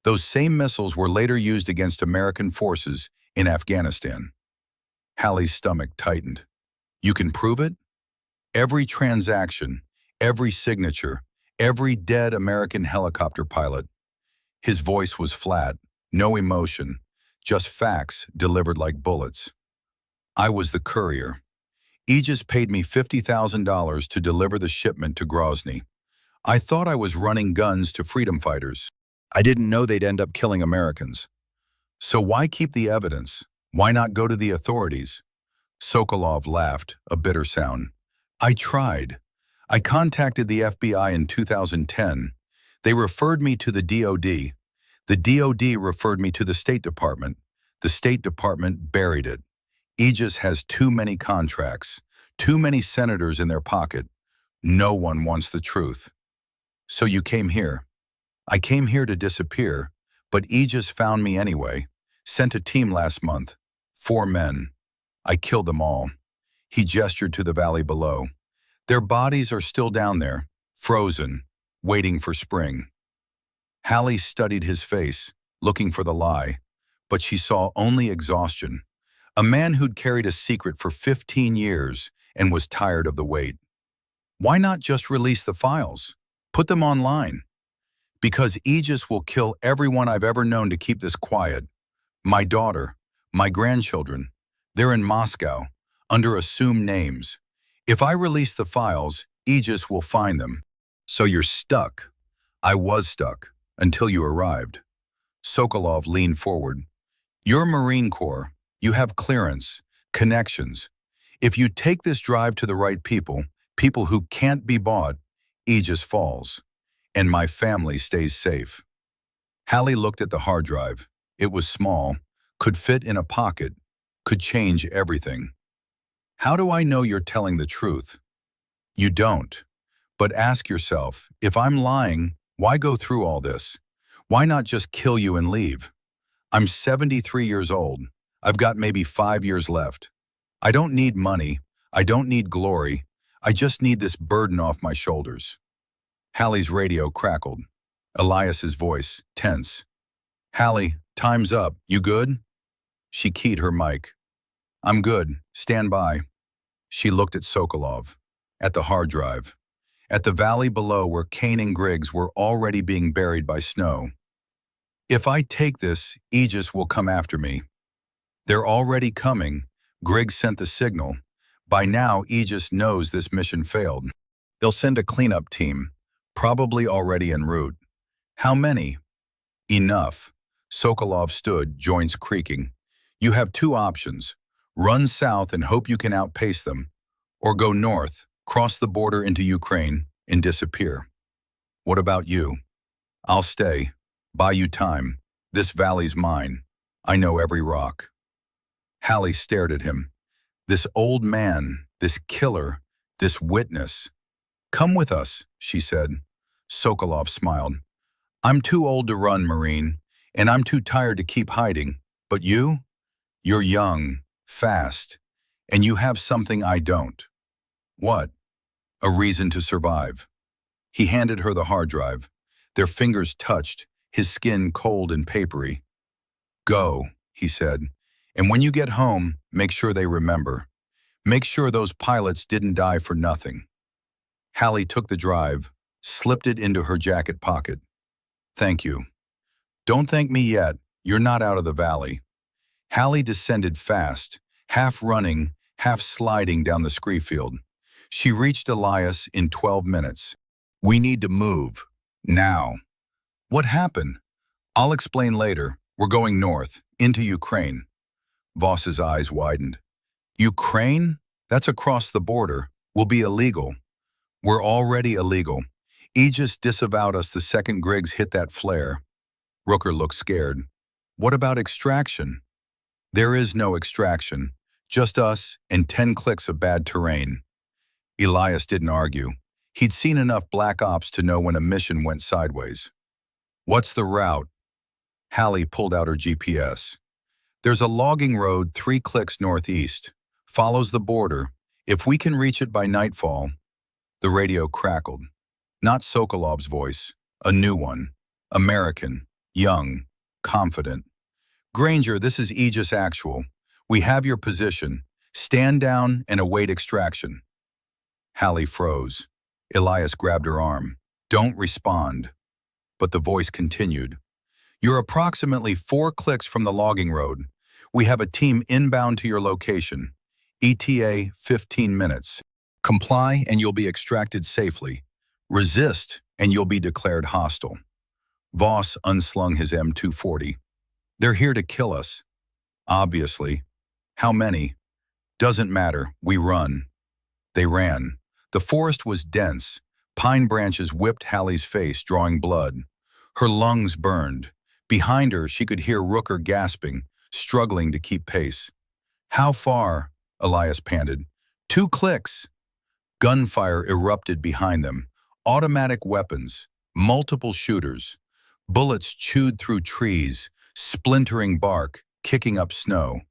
Those same missiles were later used against American forces in Afghanistan." Halle's stomach tightened. "You can prove it?" "Every transaction, every signature, every dead American helicopter pilot." His voice was flat, no emotion, just facts delivered like bullets. "I was the courier. Aegis paid me $50,000 to deliver the shipment to Grozny. I thought I was running guns to freedom fighters. I didn't know they'd end up killing Americans. So why keep the evidence? Why not go to the authorities? Sokolov laughed, a bitter sound. I tried. I contacted the FBI in 2010. They referred me to the DOD. The DOD referred me to the State Department. The State Department buried it. Aegis has too many contracts, too many senators in their pocket. No one wants the truth. So you came here. I came here to disappear, but Aegis found me anyway. Sent a team last month. 4 men. I killed them all. He gestured to the valley below. Their bodies are still down there, frozen, waiting for spring. Halle studied his face, looking for the lie, but she saw only exhaustion. A man who'd carried a secret for 15 years and was tired of the wait. Why not just release the files? Put them online. Because Aegis will kill everyone I've ever known to keep this quiet. My daughter, my grandchildren, they're in Moscow, under assumed names. If I release the files, Aegis will find them. So you're stuck. I was stuck, until you arrived. Sokolov leaned forward. You're Marine Corps. You have clearance, connections. If you take this drive to the right people, people who can't be bought, Aegis falls, and my family stays safe. Halle looked at the hard drive. It was small, could fit in a pocket, could change everything. How do I know you're telling the truth? You don't. But ask yourself, if I'm lying, why go through all this? Why not just kill you and leave? I'm 73 years old. I've got maybe 5 years left. I don't need money. I don't need glory. I just need this burden off my shoulders. Halle's radio crackled. Elias's voice, tense. Halle, time's up. You good? She keyed her mic. I'm good. Stand by. She looked at Sokolov, at the hard drive, at the valley below where Kane and Griggs were already being buried by snow. If I take this, Aegis will come after me. They're already coming. Griggs sent the signal. By now, Aegis knows this mission failed. They'll send a cleanup team, probably already en route. How many? Enough. Sokolov stood, joints creaking. You have 2 options. Run south and hope you can outpace them, or go north, cross the border into Ukraine, and disappear. What about you? I'll stay. Buy you time. This valley's mine. I know every rock. Halle stared at him. This old man, this killer, this witness. Come with us, she said. Sokolov smiled. I'm too old to run, Marine, and I'm too tired to keep hiding. But you? You're young, fast, and you have something I don't. What? A reason to survive. He handed her the hard drive. Their fingers touched, his skin cold and papery. Go, he said, and when you get home, make sure they remember. Make sure those pilots didn't die for nothing. Halle took the drive, slipped it into her jacket pocket. Thank you. Don't thank me yet. You're not out of the valley. Halle descended fast, half running, half sliding down the scree-field. She reached Elias in 12 minutes. We need to move. Now. What happened? I'll explain later. We're going north, into Ukraine. Voss's eyes widened. Ukraine? That's across the border. We'll be illegal. We're already illegal. Aegis disavowed us the second Griggs hit that flare. Rooker looked scared. What about extraction? There is no extraction. Just us and 10 clicks of bad terrain. Elias didn't argue. He'd seen enough black ops to know when a mission went sideways. What's the route? Halle pulled out her GPS. There's a logging road 3 clicks northeast. Follows the border. If we can reach it by nightfall. The radio crackled. Not Sokolov's voice. A new one. American. Young. Confident. Grainger, this is Aegis Actual. We have your position. Stand down and await extraction. Halle froze. Elias grabbed her arm. Don't respond. But the voice continued. You're approximately 4 clicks from the logging road. We have a team inbound to your location. ETA 15 minutes. Comply and you'll be extracted safely. Resist, and you'll be declared hostile. Voss unslung his M240. They're here to kill us. Obviously. How many? Doesn't matter. We run. They ran. The forest was dense. Pine branches whipped Halle's face, drawing blood. Her lungs burned. Behind her, she could hear Rooker gasping, struggling to keep pace. How far? Elias panted. 2 clicks. Gunfire erupted behind them. Automatic weapons. Multiple shooters. Bullets chewed through trees, splintering bark, kicking up snow.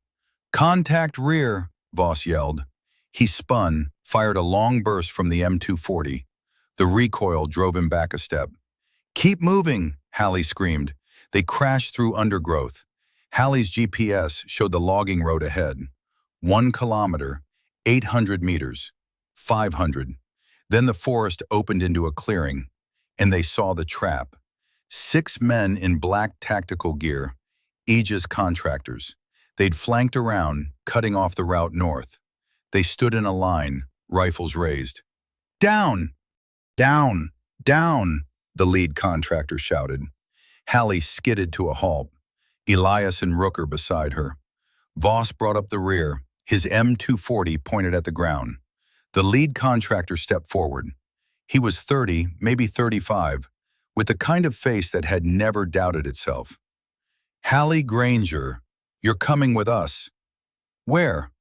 Contact rear, Voss yelled. He spun, fired a long burst from the M240. The recoil drove him back a step. Keep moving, Halle screamed. They crashed through undergrowth. Halle's GPS showed the logging road ahead. 1 kilometer, 800 meters, 500. Then the forest opened into a clearing, and they saw the trap. 6 men in black tactical gear, Aegis contractors. They'd flanked around, cutting off the route north. They stood in a line, rifles raised. Down! Down! Down! The lead contractor shouted. Halle skidded to a halt. Elias and Rooker beside her. Voss brought up the rear, his M240 pointed at the ground. The lead contractor stepped forward. He was 30, maybe 35, with the kind of face that had never doubted itself. Halle Grainger, you're coming with us. Where?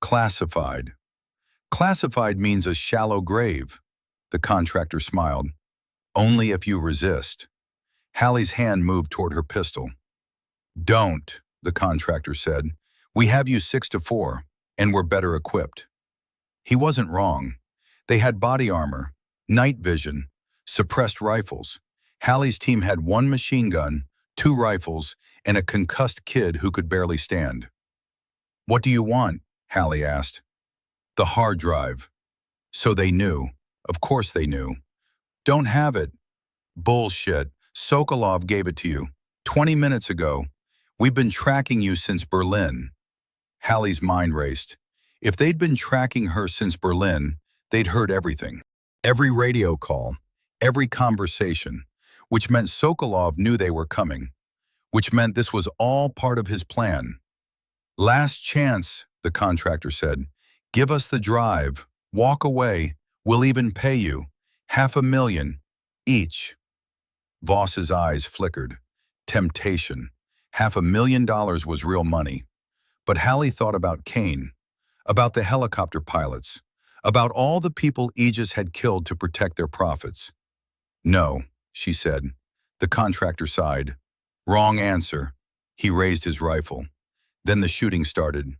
Classified. Classified means a shallow grave. The contractor smiled. Only if you resist. Halle's hand moved toward her pistol. Don't, the contractor said. We have you 6-4, and we're better equipped. He wasn't wrong. They had body armor, night vision, suppressed rifles. Halle's team had 1 machine gun, 2 rifles, and a concussed kid who could barely stand. What do you want? Halle asked. The hard drive. So they knew. Of course they knew. Don't have it. Bullshit. Sokolov gave it to you. 20 minutes ago. We've been tracking you since Berlin. Halle's mind raced. If they'd been tracking her since Berlin, they'd heard everything. Every radio call, every conversation, which meant Sokolov knew they were coming, which meant this was all part of his plan. Last chance, the contractor said. Give us the drive. Walk away. We'll even pay you. $500,000 each. Voss's eyes flickered. Temptation. $500,000 was real money. But Halle thought about Kane, about the helicopter pilots, about all the people Aegis had killed to protect their profits. No, she said. The contractor sighed. Wrong answer. He raised his rifle. Then the shooting started.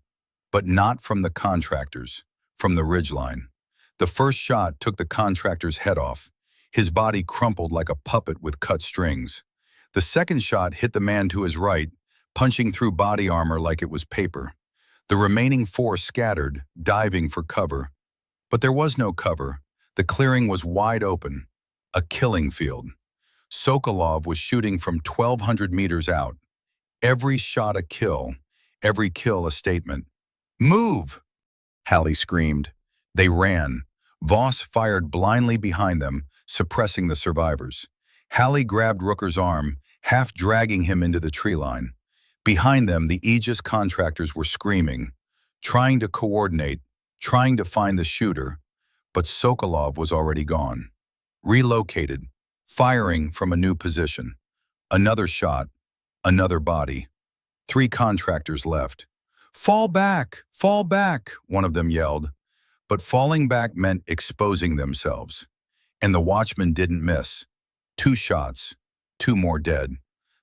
But not from the contractors, from the ridgeline. The first shot took the contractor's head off. His body crumpled like a puppet with cut strings. The second shot hit the man to his right, punching through body armor like it was paper. The remaining 4 scattered, diving for cover. But there was no cover. The clearing was wide open. A killing field. Sokolov was shooting from 1,200 meters out. Every shot a kill, every kill a statement. Move! Halle screamed. They ran. Voss fired blindly behind them, suppressing the survivors. Halle grabbed Rooker's arm, half dragging him into the tree line. Behind them, the Aegis contractors were screaming, trying to coordinate, trying to find the shooter, but Sokolov was already gone. Relocated, firing from a new position. Another shot, another body. 3 contractors left. Fall back, one of them yelled. But falling back meant exposing themselves. And the Watchman didn't miss. 2 shots, 2 more dead.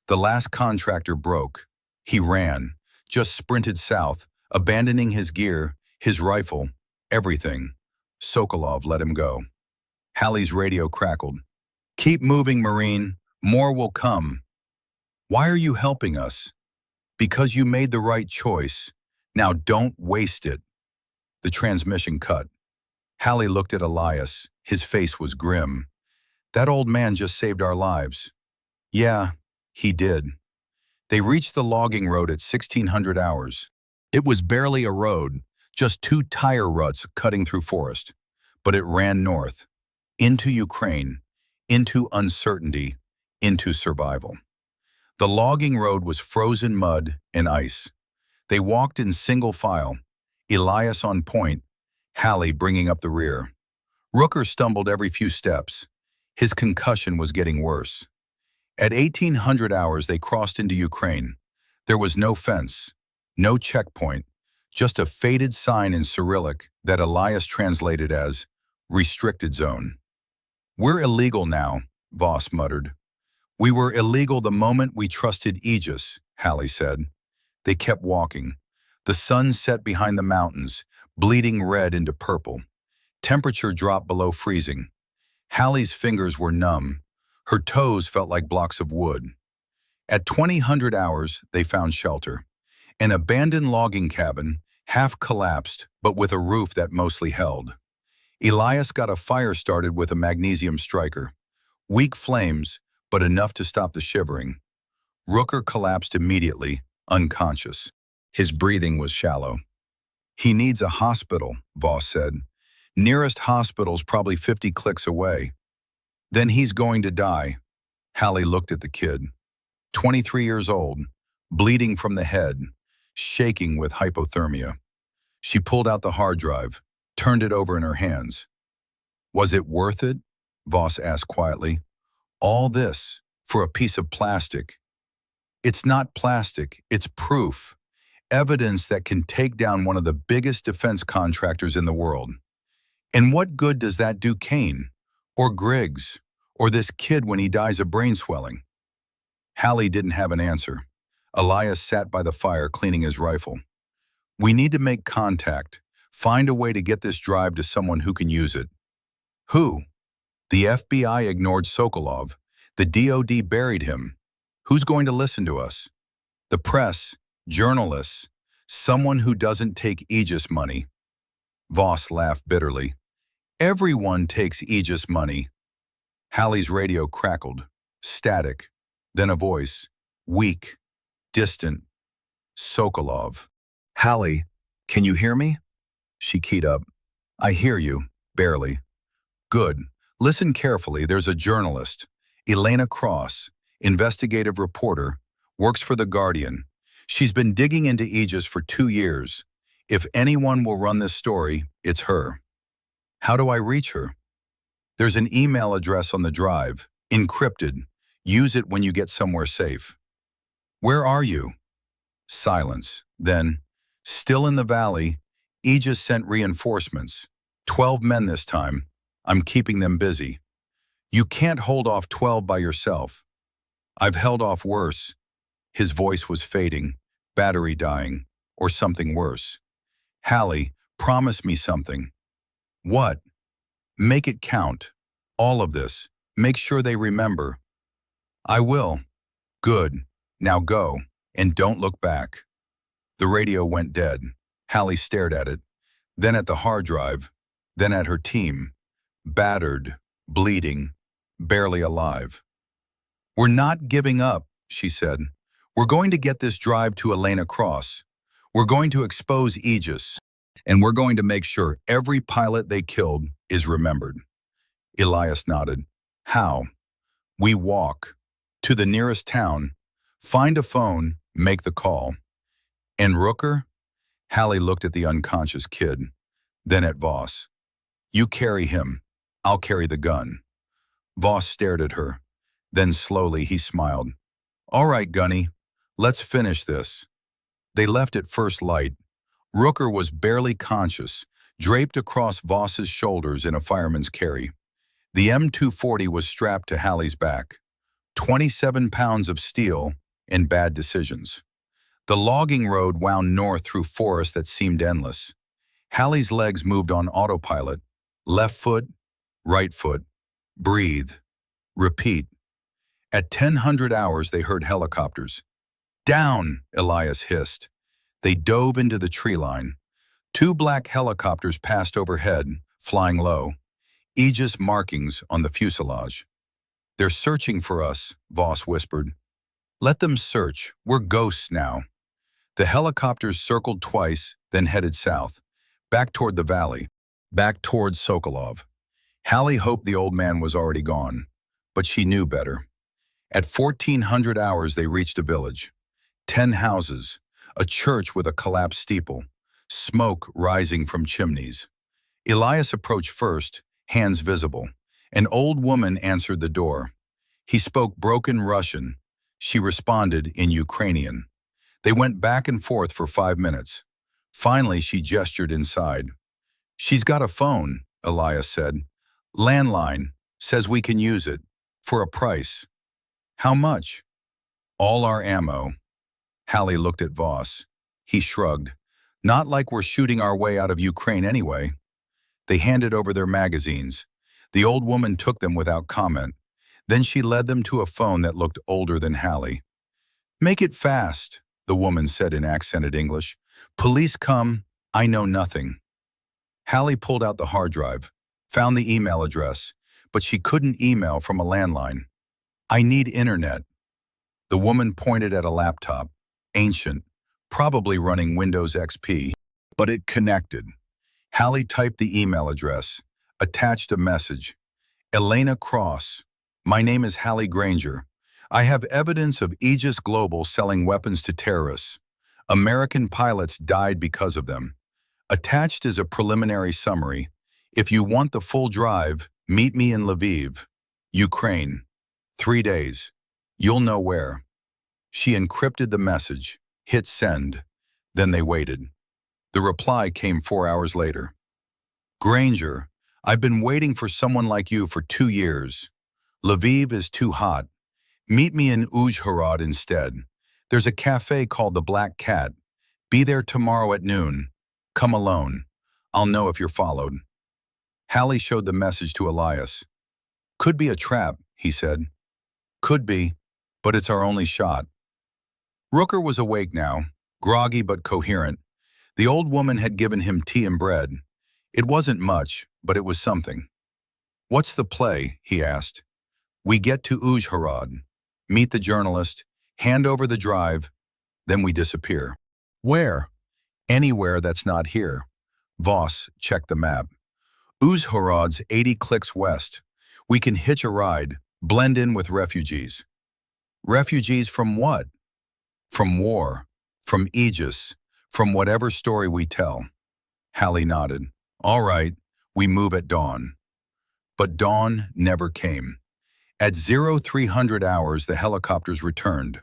The last contractor broke. He ran, just sprinted south, abandoning his gear, his rifle, everything. Sokolov let him go. Halle's radio crackled. Keep moving, Marine. More will come. Why are you helping us? Because you made the right choice. Now don't waste it. The transmission cut. Halle looked at Elias. His face was grim. That old man just saved our lives. Yeah, he did. They reached the logging road at 1600 hours. It was barely a road, just 2 tire ruts cutting through forest. But it ran north. into Ukraine, into uncertainty, into survival. The logging road was frozen mud and ice. They walked in single file, Elias on point, Halle bringing up the rear. Rooker stumbled every few steps. His concussion was getting worse. At 1800 hours, they crossed into Ukraine. There was no fence, no checkpoint, just a faded sign in Cyrillic that Elias translated as restricted zone. "We're illegal now," Voss muttered. "We were illegal the moment we trusted Aegis," Halle said. They kept walking. The sun set behind the mountains, bleeding red into purple. Temperature dropped below freezing. Halle's fingers were numb. Her toes felt like blocks of wood. At 2000 hours, they found shelter. An abandoned logging cabin, half collapsed, but with a roof that mostly held. Elias got a fire started with a magnesium striker. Weak flames, but enough to stop the shivering. Rooker collapsed immediately, unconscious. His breathing was shallow. "He needs a hospital," Voss said. "Nearest hospital's probably 50 clicks away." "Then he's going to die." Halle looked at the kid. 23 years old, bleeding from the head, shaking with hypothermia. She pulled out the hard drive, turned it over in her hands. "Was it worth it?" Voss asked quietly. "All this for a piece of plastic." "It's not plastic, it's proof. Evidence that can take down one of the biggest defense contractors in the world. And what good does that do Kane, or Griggs, or this kid when he dies of brain swelling?" Halle didn't have an answer. Elias sat by the fire cleaning his rifle. "We need to make contact, find a way to get this drive to someone who can use it." "Who?" "The FBI ignored Sokolov. The DOD buried him. Who's going to listen to us?" "The press, journalists, someone who doesn't take Aegis money." Voss laughed bitterly. "Everyone takes Aegis money." Halle's radio crackled, static, then a voice, weak, distant. "Sokolov." "Halle, can you hear me?" She keyed up. "I hear you, barely." "Good. Listen carefully. There's a journalist, Elena Cross, investigative reporter, works for The Guardian. She's been digging into Aegis for 2 years. If anyone will run this story, it's her." "How do I reach her?" "There's an email address on the drive, encrypted. Use it when you get somewhere safe." "Where are you?" Silence. Then, "Still in the valley. Aegis sent reinforcements. 12 men this time. I'm keeping them busy." "You can't hold off 12 by yourself." "I've held off worse." His voice was fading, battery dying, or something worse. "Halle, promise me something." "What?" "Make it count. All of this. Make sure they remember." "I will." "Good. Now go, and don't look back." The radio went dead. Halle stared at it, then at the hard drive, then at her team. Battered, bleeding, barely alive. "We're not giving up," she said. "We're going to get this drive to Elena Cross. We're going to expose Aegis. And we're going to make sure every pilot they killed is remembered." Elias nodded. "How?" "We walk. To the nearest town. Find a phone, make the call." "And Rooker?" Halle looked at the unconscious kid, then at Voss. "You carry him. I'll carry the gun." Voss stared at her. Then slowly he smiled. "All right, Gunny. Let's finish this." They left at first light. Rooker was barely conscious, draped across Voss's shoulders in a fireman's carry. The M240 was strapped to Halle's back. 27 pounds of steel and bad decisions. The logging road wound north through forest that seemed endless. Halle's legs moved on autopilot. Left foot, right foot. Breathe. Repeat. At 1000 hours, they heard helicopters. "Down!" Elias hissed. They dove into the tree line. 2 black helicopters passed overhead, flying low. Aegis markings on the fuselage. "They're searching for us," Voss whispered. "Let them search. We're ghosts now." The helicopters circled twice, then headed south, back toward the valley, back toward Sokolov. Halle hoped the old man was already gone, but she knew better. At 1400 hours, they reached a village. 10 houses, a church with a collapsed steeple, smoke rising from chimneys. Elias approached first, hands visible. An old woman answered the door. He spoke broken Russian. She responded in Ukrainian. They went back and forth for 5 minutes. Finally, she gestured inside. "She's got a phone," Elias said. "Landline, says we can use it. For a price." "How much?" "All our ammo." Halle looked at Voss. He shrugged. "Not like we're shooting our way out of Ukraine anyway." They handed over their magazines. The old woman took them without comment. Then she led them to a phone that looked older than Halle. "Make it fast," the woman said in accented English. "Police come, I know nothing." Halle pulled out the hard drive, found the email address, but she couldn't email from a landline. "I need internet." The woman pointed at a laptop, ancient, probably running Windows XP, but it connected. Halle typed the email address, attached a message. "Elena Cross. My name is Halle Grainger. I have evidence of Aegis Global selling weapons to terrorists. American pilots died because of them. Attached is a preliminary summary. If you want the full drive, meet me in Lviv, Ukraine. 3 days. You'll know where." She encrypted the message, hit send. Then they waited. The reply came 4 hours later. "Grainger, I've been waiting for someone like you for 2 years. Lviv is too hot. Meet me in Uzhhorod instead. There's a cafe called the Black Cat. Be there tomorrow at noon. Come alone. I'll know if you're followed." Halle showed the message to Elias. "Could be a trap," he said. "Could be, but it's our only shot." Rooker was awake now, groggy but coherent. The old woman had given him tea and bread. It wasn't much, but it was something. "What's the play?" he asked. "We get to Uzhhorod, meet the journalist, hand over the drive, then we disappear." "Where?" "Anywhere that's not here." Voss checked the map. "Uzhhorod's 80 clicks west. We can hitch a ride, blend in with refugees." "Refugees from what?" "From war, from Aegis, from whatever story we tell." Halle nodded. "All right, we move at dawn." But dawn never came. At 0300 hours, the helicopters returned.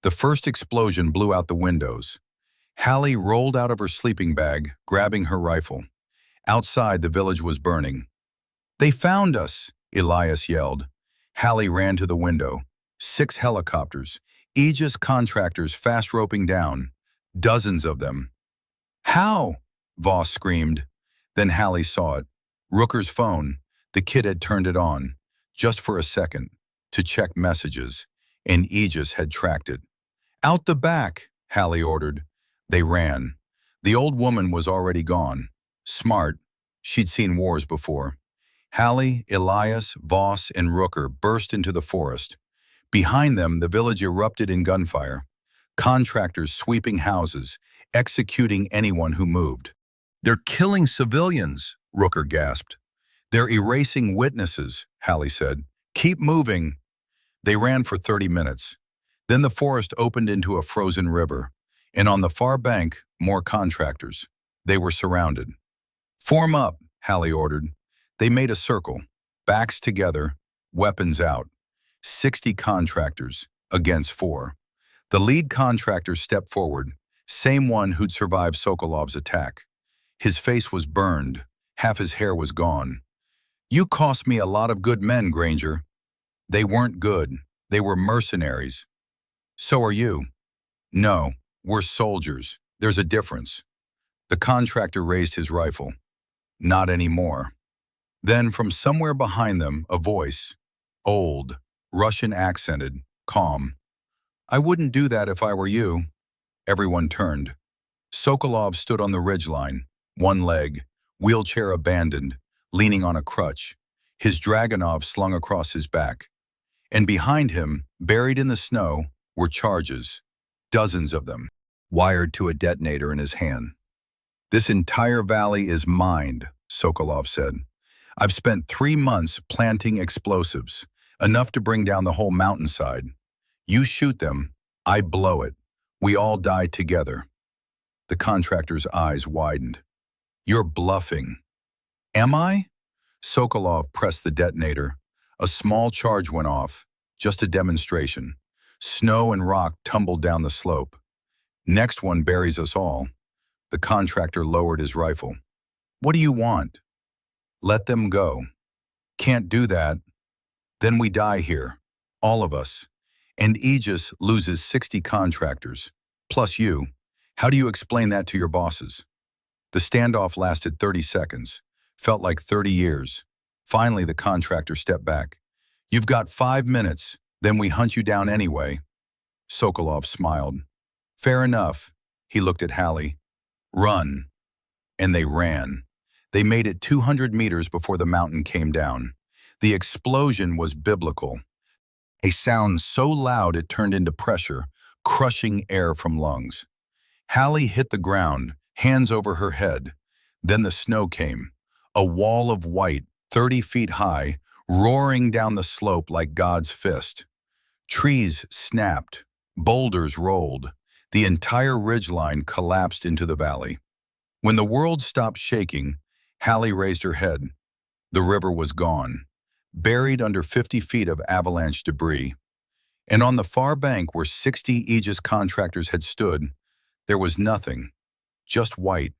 The first explosion blew out the windows. Halle rolled out of her sleeping bag, grabbing her rifle. Outside, the village was burning. "They found us!" Elias yelled. Halle ran to the window. 6 helicopters, Aegis contractors fast roping down. Dozens of them. "How?" Voss screamed. Then Halle saw it. Rooker's phone. The kid had turned it on, just for a second, to check messages, and Aegis had tracked it. "Out the back," Halle ordered. They ran. The old woman was already gone. Smart. She'd seen wars before. Halle, Elias, Voss, and Rooker burst into the forest. Behind them, the village erupted in gunfire. Contractors sweeping houses, executing anyone who moved. "They're killing civilians," Rooker gasped. "They're erasing witnesses," Halle said. "Keep moving." They ran for 30 minutes. Then the forest opened into a frozen river, and on the far bank, more contractors. They were surrounded. "Form up," Halle ordered. They made a circle, backs together, weapons out. 60 contractors against 4. The lead contractor stepped forward, same one who'd survived Sokolov's attack. His face was burned, half his hair was gone. "You cost me a lot of good men, Grainger." "They weren't good. They were mercenaries." "So are you." "No, we're soldiers. There's a difference." The contractor raised his rifle. "Not anymore." Then from somewhere behind them, a voice, old, Russian accented, calm. "I wouldn't do that if I were you." Everyone turned. Sokolov stood on the ridgeline, one leg, wheelchair abandoned, leaning on a crutch, his Dragunov slung across his back. And behind him, buried in the snow, were charges, dozens of them, wired to a detonator in his hand. "This entire valley is mined," Sokolov said. I've spent 3 months planting explosives, enough to bring down the whole mountainside. You shoot them, I blow it. We all die together." The contractor's eyes widened. "You're bluffing." "Am I?" Sokolov pressed the detonator. A small charge went off, just a demonstration. Snow and rock tumbled down the slope. "Next one buries us all." The contractor lowered his rifle. "What do you want?" "Let them go." "Can't do that." "Then we die here. All of us. And Aegis loses 60 contractors. Plus you. How do you explain that to your bosses?" The standoff lasted 30 seconds. Felt like 30 years. Finally, the contractor stepped back. "You've got 5 minutes, then we hunt you down anyway." Sokolov smiled. "Fair enough." He looked at Halle. "Run." And they ran. They made it 200 meters before the mountain came down. The explosion was biblical. A sound so loud it turned into pressure, crushing air from lungs. Halle hit the ground, hands over her head. Then the snow came. A wall of white, 30 feet high, roaring down the slope like God's fist. Trees snapped. Boulders rolled. The entire ridgeline collapsed into the valley. When the world stopped shaking, Halle raised her head. The river was gone, buried under 50 feet of avalanche debris. And on the far bank where 60 Aegis contractors had stood, there was nothing, just white,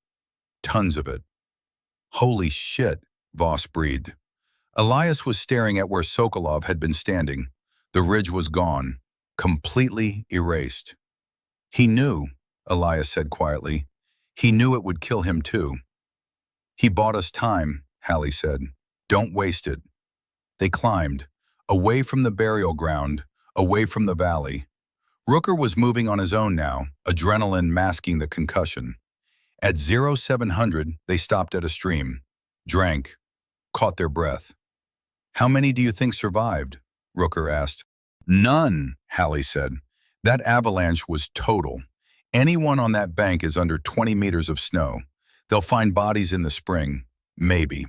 tons of it. "Holy shit," Voss breathed. Elias was staring at where Sokolov had been standing. The ridge was gone, completely erased. "He knew," Elias said quietly. "He knew it would kill him too." "He bought us time," Halle said. "Don't waste it." They climbed, away from the burial ground, away from the valley. Rooker was moving on his own now, adrenaline masking the concussion. At 0700, they stopped at a stream, drank, caught their breath. "How many do you think survived?" Rooker asked. "None," Halle said. "That avalanche was total. Anyone on that bank is under 20 meters of snow. They'll find bodies in the spring, maybe."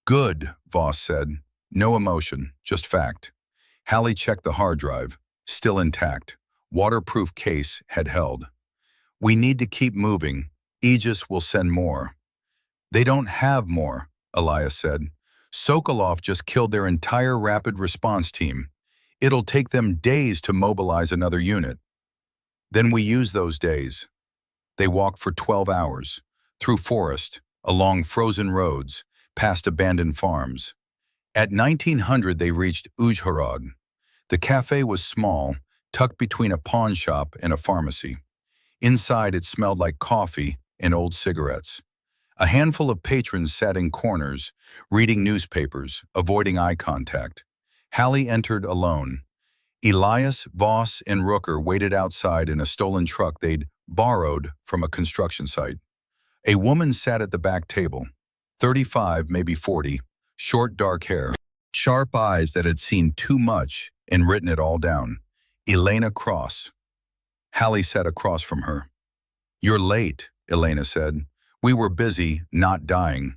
"Good," Voss said. No emotion, just fact. Halle checked the hard drive, still intact. Waterproof case had held. "We need to keep moving. Aegis will send more." "They don't have more," Elias said. "Sokolov just killed their entire rapid response team. It'll take them days to mobilize another unit." "Then we use those days." They walked for 12 hours, through forest, along frozen roads, past abandoned farms. At 1900 they reached Uzhhorod. The cafe was small, tucked between a pawn shop and a pharmacy. Inside it smelled like coffee and old cigarettes. A handful of patrons sat in corners, reading newspapers, avoiding eye contact. Halle entered alone. Elias, Voss, and Rooker waited outside in a stolen truck they'd borrowed from a construction site. A woman sat at the back table, 35, maybe 40, short dark hair, sharp eyes that had seen too much and written it all down. Elena Cross. Halle sat across from her. "You're late," Elena said. "We were busy, not dying."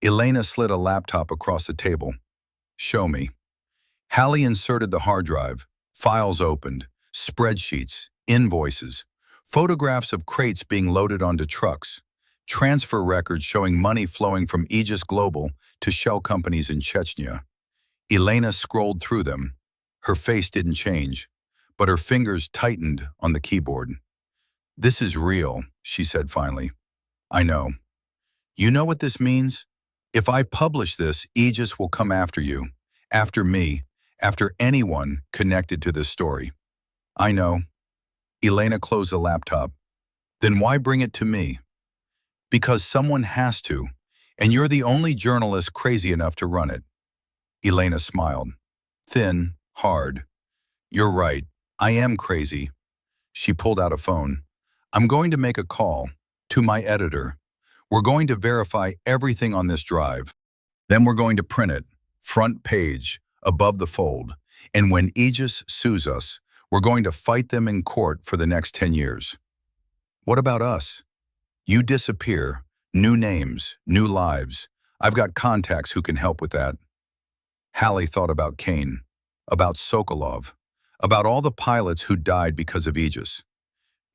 Elena slid a laptop across the table. "Show me." Halle inserted the hard drive. Files opened, spreadsheets, invoices, photographs of crates being loaded onto trucks, transfer records showing money flowing from Aegis Global to shell companies in Chechnya. Elena scrolled through them. Her face didn't change, but her fingers tightened on the keyboard. "This is real," she said finally. "I know. You know what this means? If I publish this, Aegis will come after you, after me, after anyone connected to this story." "I know." Elena closed the laptop. "Then why bring it to me?" "Because someone has to, and you're the only journalist crazy enough to run it." Elena smiled. Thin, hard. "You're right. I am crazy." She pulled out a phone. "I'm going to make a call to my editor. We're going to verify everything on this drive. Then we're going to print it, front page, above the fold. And when Aegis sues us, we're going to fight them in court for the next 10 years. What about us? You disappear, new names, new lives. I've got contacts who can help with that. Halle thought about Kane, about Sokolov, about all the pilots who died because of Aegis.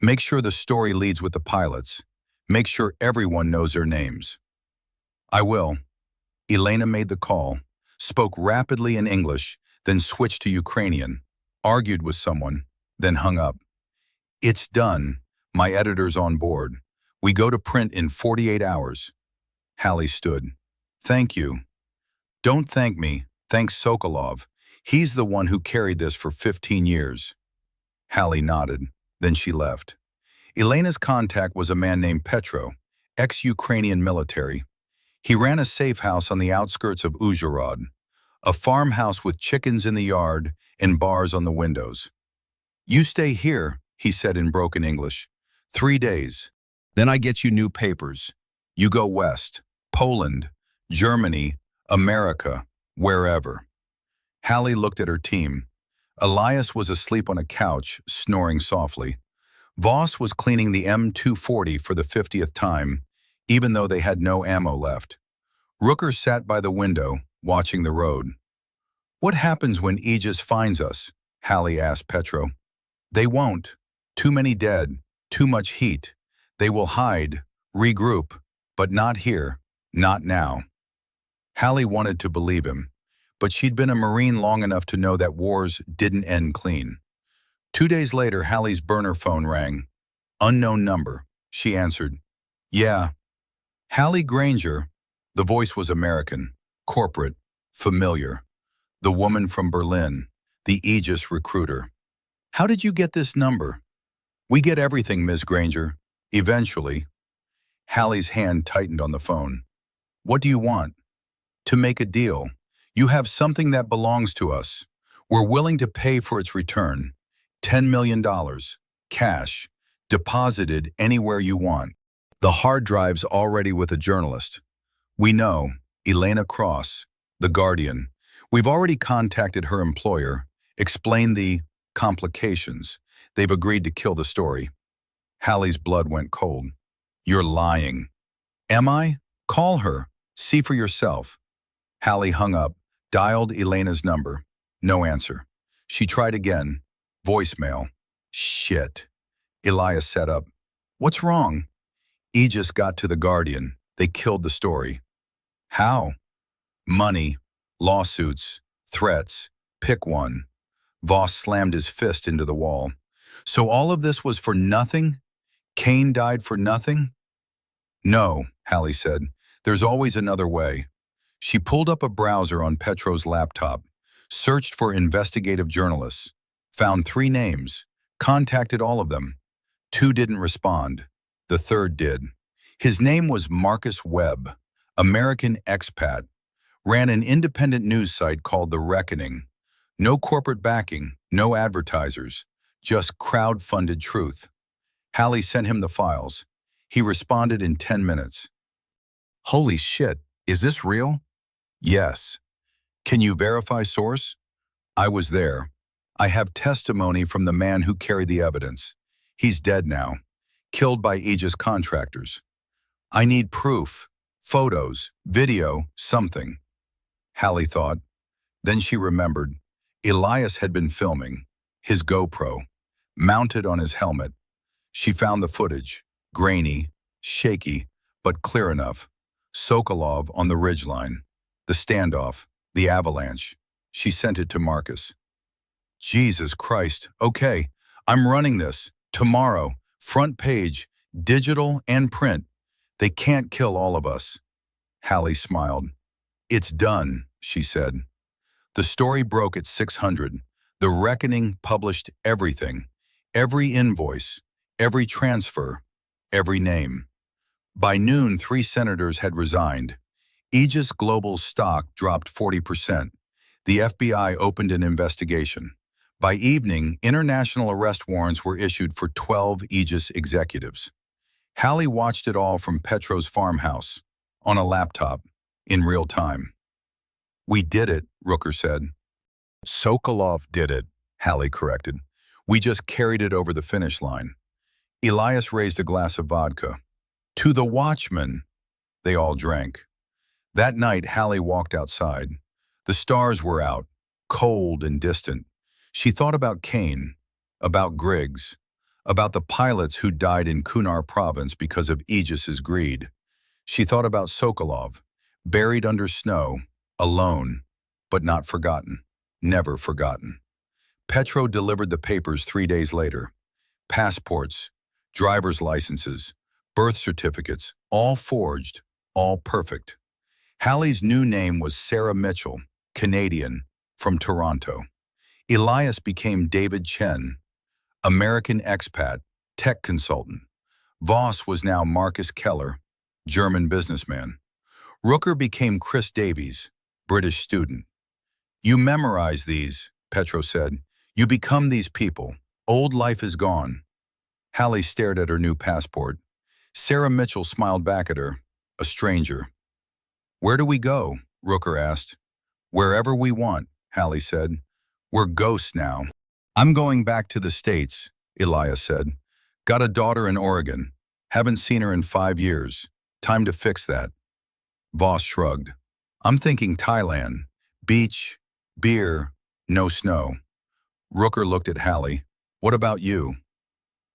Make sure the story leads with the pilots. Make sure everyone knows their names. I will. Elena made the call, spoke rapidly in English, then switched to Ukrainian, argued with someone, then hung up. It's done. My editor's on board. We go to print in 48 hours. Halle stood. Thank you. Don't thank me. Thank Sokolov. He's the one who carried this for 15 years. Halle nodded. Then she left. Elena's contact was a man named Petro, ex-Ukrainian military. He ran a safe house on the outskirts of Uzhhorod, a farmhouse with chickens in the yard and bars on the windows. You stay here, he said in broken English. 3 days. Then I get you new papers. You go west, Poland, Germany, America, wherever. Halle looked at her team. Elias was asleep on a couch, snoring softly. Voss was cleaning the M240 for the 50th time, even though they had no ammo left. Rooker sat by the window, watching the road. What happens when Aegis finds us? Halle asked Petro. They won't. Too many dead, too much heat. They will hide, regroup, but not here, not now. Halle wanted to believe him, but she'd been a Marine long enough to know that wars didn't end clean. 2 days later, Halle's burner phone rang. Unknown number. She answered. Yeah. Halle Grainger. The voice was American, corporate, familiar. The woman from Berlin, the Aegis recruiter. How did you get this number? We get everything, Ms. Grainger. Eventually. Halle's hand tightened on the phone. What do you want? To make a deal. You have something that belongs to us. We're willing to pay for its return. $10 million, cash, deposited anywhere you want. The hard drive's already with a journalist. We know, Elena Cross, The Guardian. We've already contacted her employer, explained the complications. They've agreed to kill the story. Halle's blood went cold. You're lying. Am I? Call her. See for yourself. Halle hung up, dialed Elena's number. No answer. She tried again. Voicemail. Shit. Elias sat up. What's wrong? Aegis got to The Guardian. They killed the story. How? Money, lawsuits, threats. Pick one. Voss slammed his fist into the wall. So all of this was for nothing? Kane died for nothing? No, Halle said. There's always another way. She pulled up a browser on Petro's laptop, searched for investigative journalists, found 3 names, contacted all of them. 2 didn't respond. The 3rd did. His name was Marcus Webb, American expat, ran an independent news site called The Reckoning. No corporate backing, no advertisers, just crowd-funded truth. Halle sent him the files. He responded in 10 minutes. Holy shit, is this real? Yes. Can you verify source? I was there. I have testimony from the man who carried the evidence. He's dead now, killed by Aegis contractors. I need proof, photos, video, something. Halle thought. Then she remembered. Elias had been filming, his GoPro, mounted on his helmet. She found the footage, grainy, shaky, but clear enough. Sokolov on the ridgeline, the standoff, the avalanche. She sent it to Marcus. Jesus Christ, okay, I'm running this. Tomorrow, front page, digital and print. They can't kill all of us. Halle smiled. It's done, she said. The story broke at 600. The Reckoning published everything, every invoice, every transfer, every name. By noon, 3 senators had resigned. Aegis Global's stock dropped 40%. The FBI opened an investigation. By evening, international arrest warrants were issued for 12 Aegis executives. Halle watched it all from Petro's farmhouse, on a laptop, in real time. We did it, Rooker said. Sokolov did it, Halle corrected. We just carried it over the finish line. Elias raised a glass of vodka. To the Watchman. They all drank. That night, Halle walked outside. The stars were out, cold and distant. She thought about Kane, about Griggs, about the pilots who died in Kunar province because of Aegis's greed. She thought about Sokolov, buried under snow, alone, but not forgotten, never forgotten. Petro delivered the papers 3 days later. Passports, driver's licenses, birth certificates, all forged, all perfect. Halle's new name was Sarah Mitchell, Canadian, from Toronto. Elias became David Chen, American expat, tech consultant. Voss was now Marcus Keller, German businessman. Rooker became Chris Davies, British student. You memorize these, Petro said. You become these people. Old life is gone. Halle stared at her new passport. Sarah Mitchell smiled back at her, a stranger. Where do we go? Rooker asked. Wherever we want, Halle said. We're ghosts now. I'm going back to the States, Elias said. Got a daughter in Oregon. Haven't seen her in 5 years. Time to fix that. Voss shrugged. I'm thinking Thailand. Beach, beer, no snow. Rooker looked at Halle. What about you?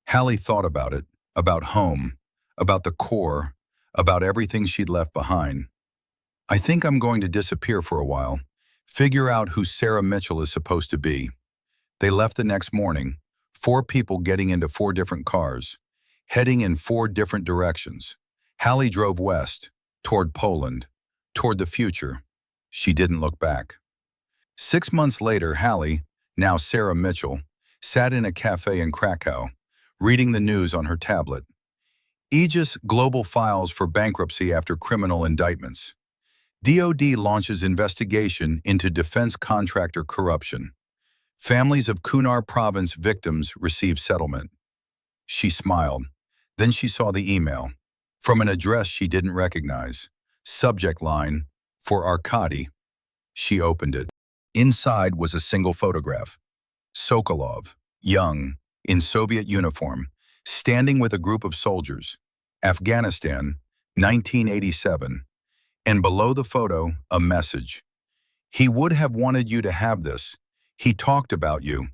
Halle thought about it, about home, about the core, about everything she'd left behind. I think I'm going to disappear for a while. Figure out who Sarah Mitchell is supposed to be. They left the next morning, 4 people getting into 4 different cars, heading in 4 different directions. Halle drove west, toward Poland, toward the future. She didn't look back. 6 months later, Halle, now Sarah Mitchell, sat in a cafe in Krakow, reading the news on her tablet. Aegis global files for bankruptcy after criminal indictments. DoD launches investigation into defense contractor corruption. Families of Kunar province victims receive settlement. She smiled. Then she saw the email. From an address she didn't recognize. Subject line, for Arkady. She opened it. Inside was a single photograph. Sokolov, young, in Soviet uniform, standing with a group of soldiers. Afghanistan, 1987. And below the photo, a message. He would have wanted you to have this. He talked about you.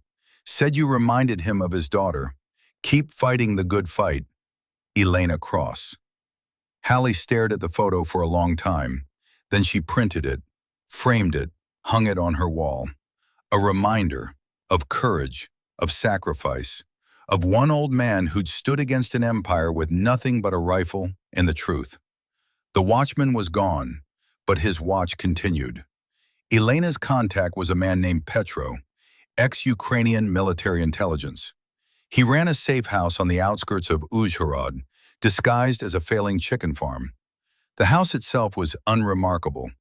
Said you reminded him of his daughter. Keep fighting the good fight. Elena Cross. Halle stared at the photo for a long time. Then she printed it, framed it, hung it on her wall. A reminder of courage, of sacrifice, of one old man who'd stood against an empire with nothing but a rifle and the truth. The Watchman was gone, but his watch continued. Elena's contact was a man named Petro, ex-Ukrainian military intelligence. He ran a safe house on the outskirts of Uzhhorod, disguised as a failing chicken farm. The house itself was unremarkable.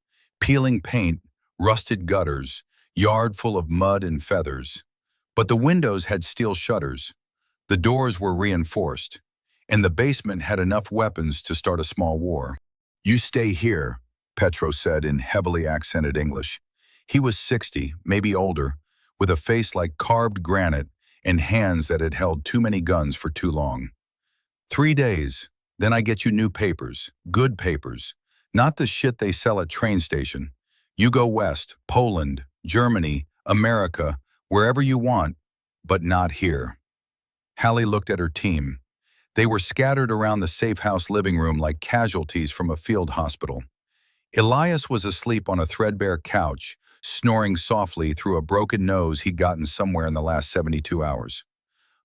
Peeling paint, rusted gutters, yard full of mud and feathers. But the windows had steel shutters. The doors were reinforced, and the basement had enough weapons to start a small war. You stay here, Petro said in heavily accented English. He was 60, maybe older, with a face like carved granite and hands that had held too many guns for too long. 3 days, then I get you new papers, good papers, not the shit they sell at train station. You go west, Poland, Germany, America, wherever you want, but not here. Halle looked at her team. They were scattered around the safe house living room like casualties from a field hospital. Elias was asleep on a threadbare couch, snoring softly through a broken nose he'd gotten somewhere in the last 72 hours.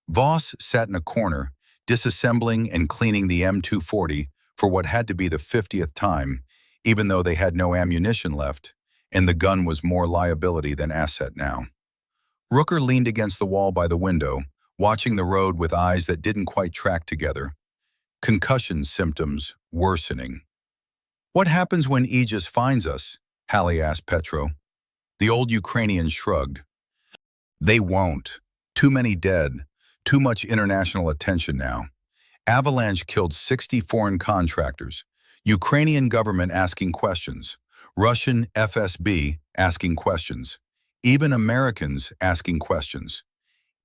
Voss sat in a corner, disassembling and cleaning the M240 for what had to be the 50th time, even though they had no ammunition left, and the gun was more liability than asset now. Rooker leaned against the wall by the window, watching the road with eyes that didn't quite track together. Concussion symptoms worsening. What happens when Aegis finds us? Halle asked Petro. The old Ukrainian shrugged. They won't. Too many dead. Too much international attention now. Avalanche killed 60 foreign contractors. Ukrainian government asking questions. Russian FSB asking questions. Even Americans asking questions.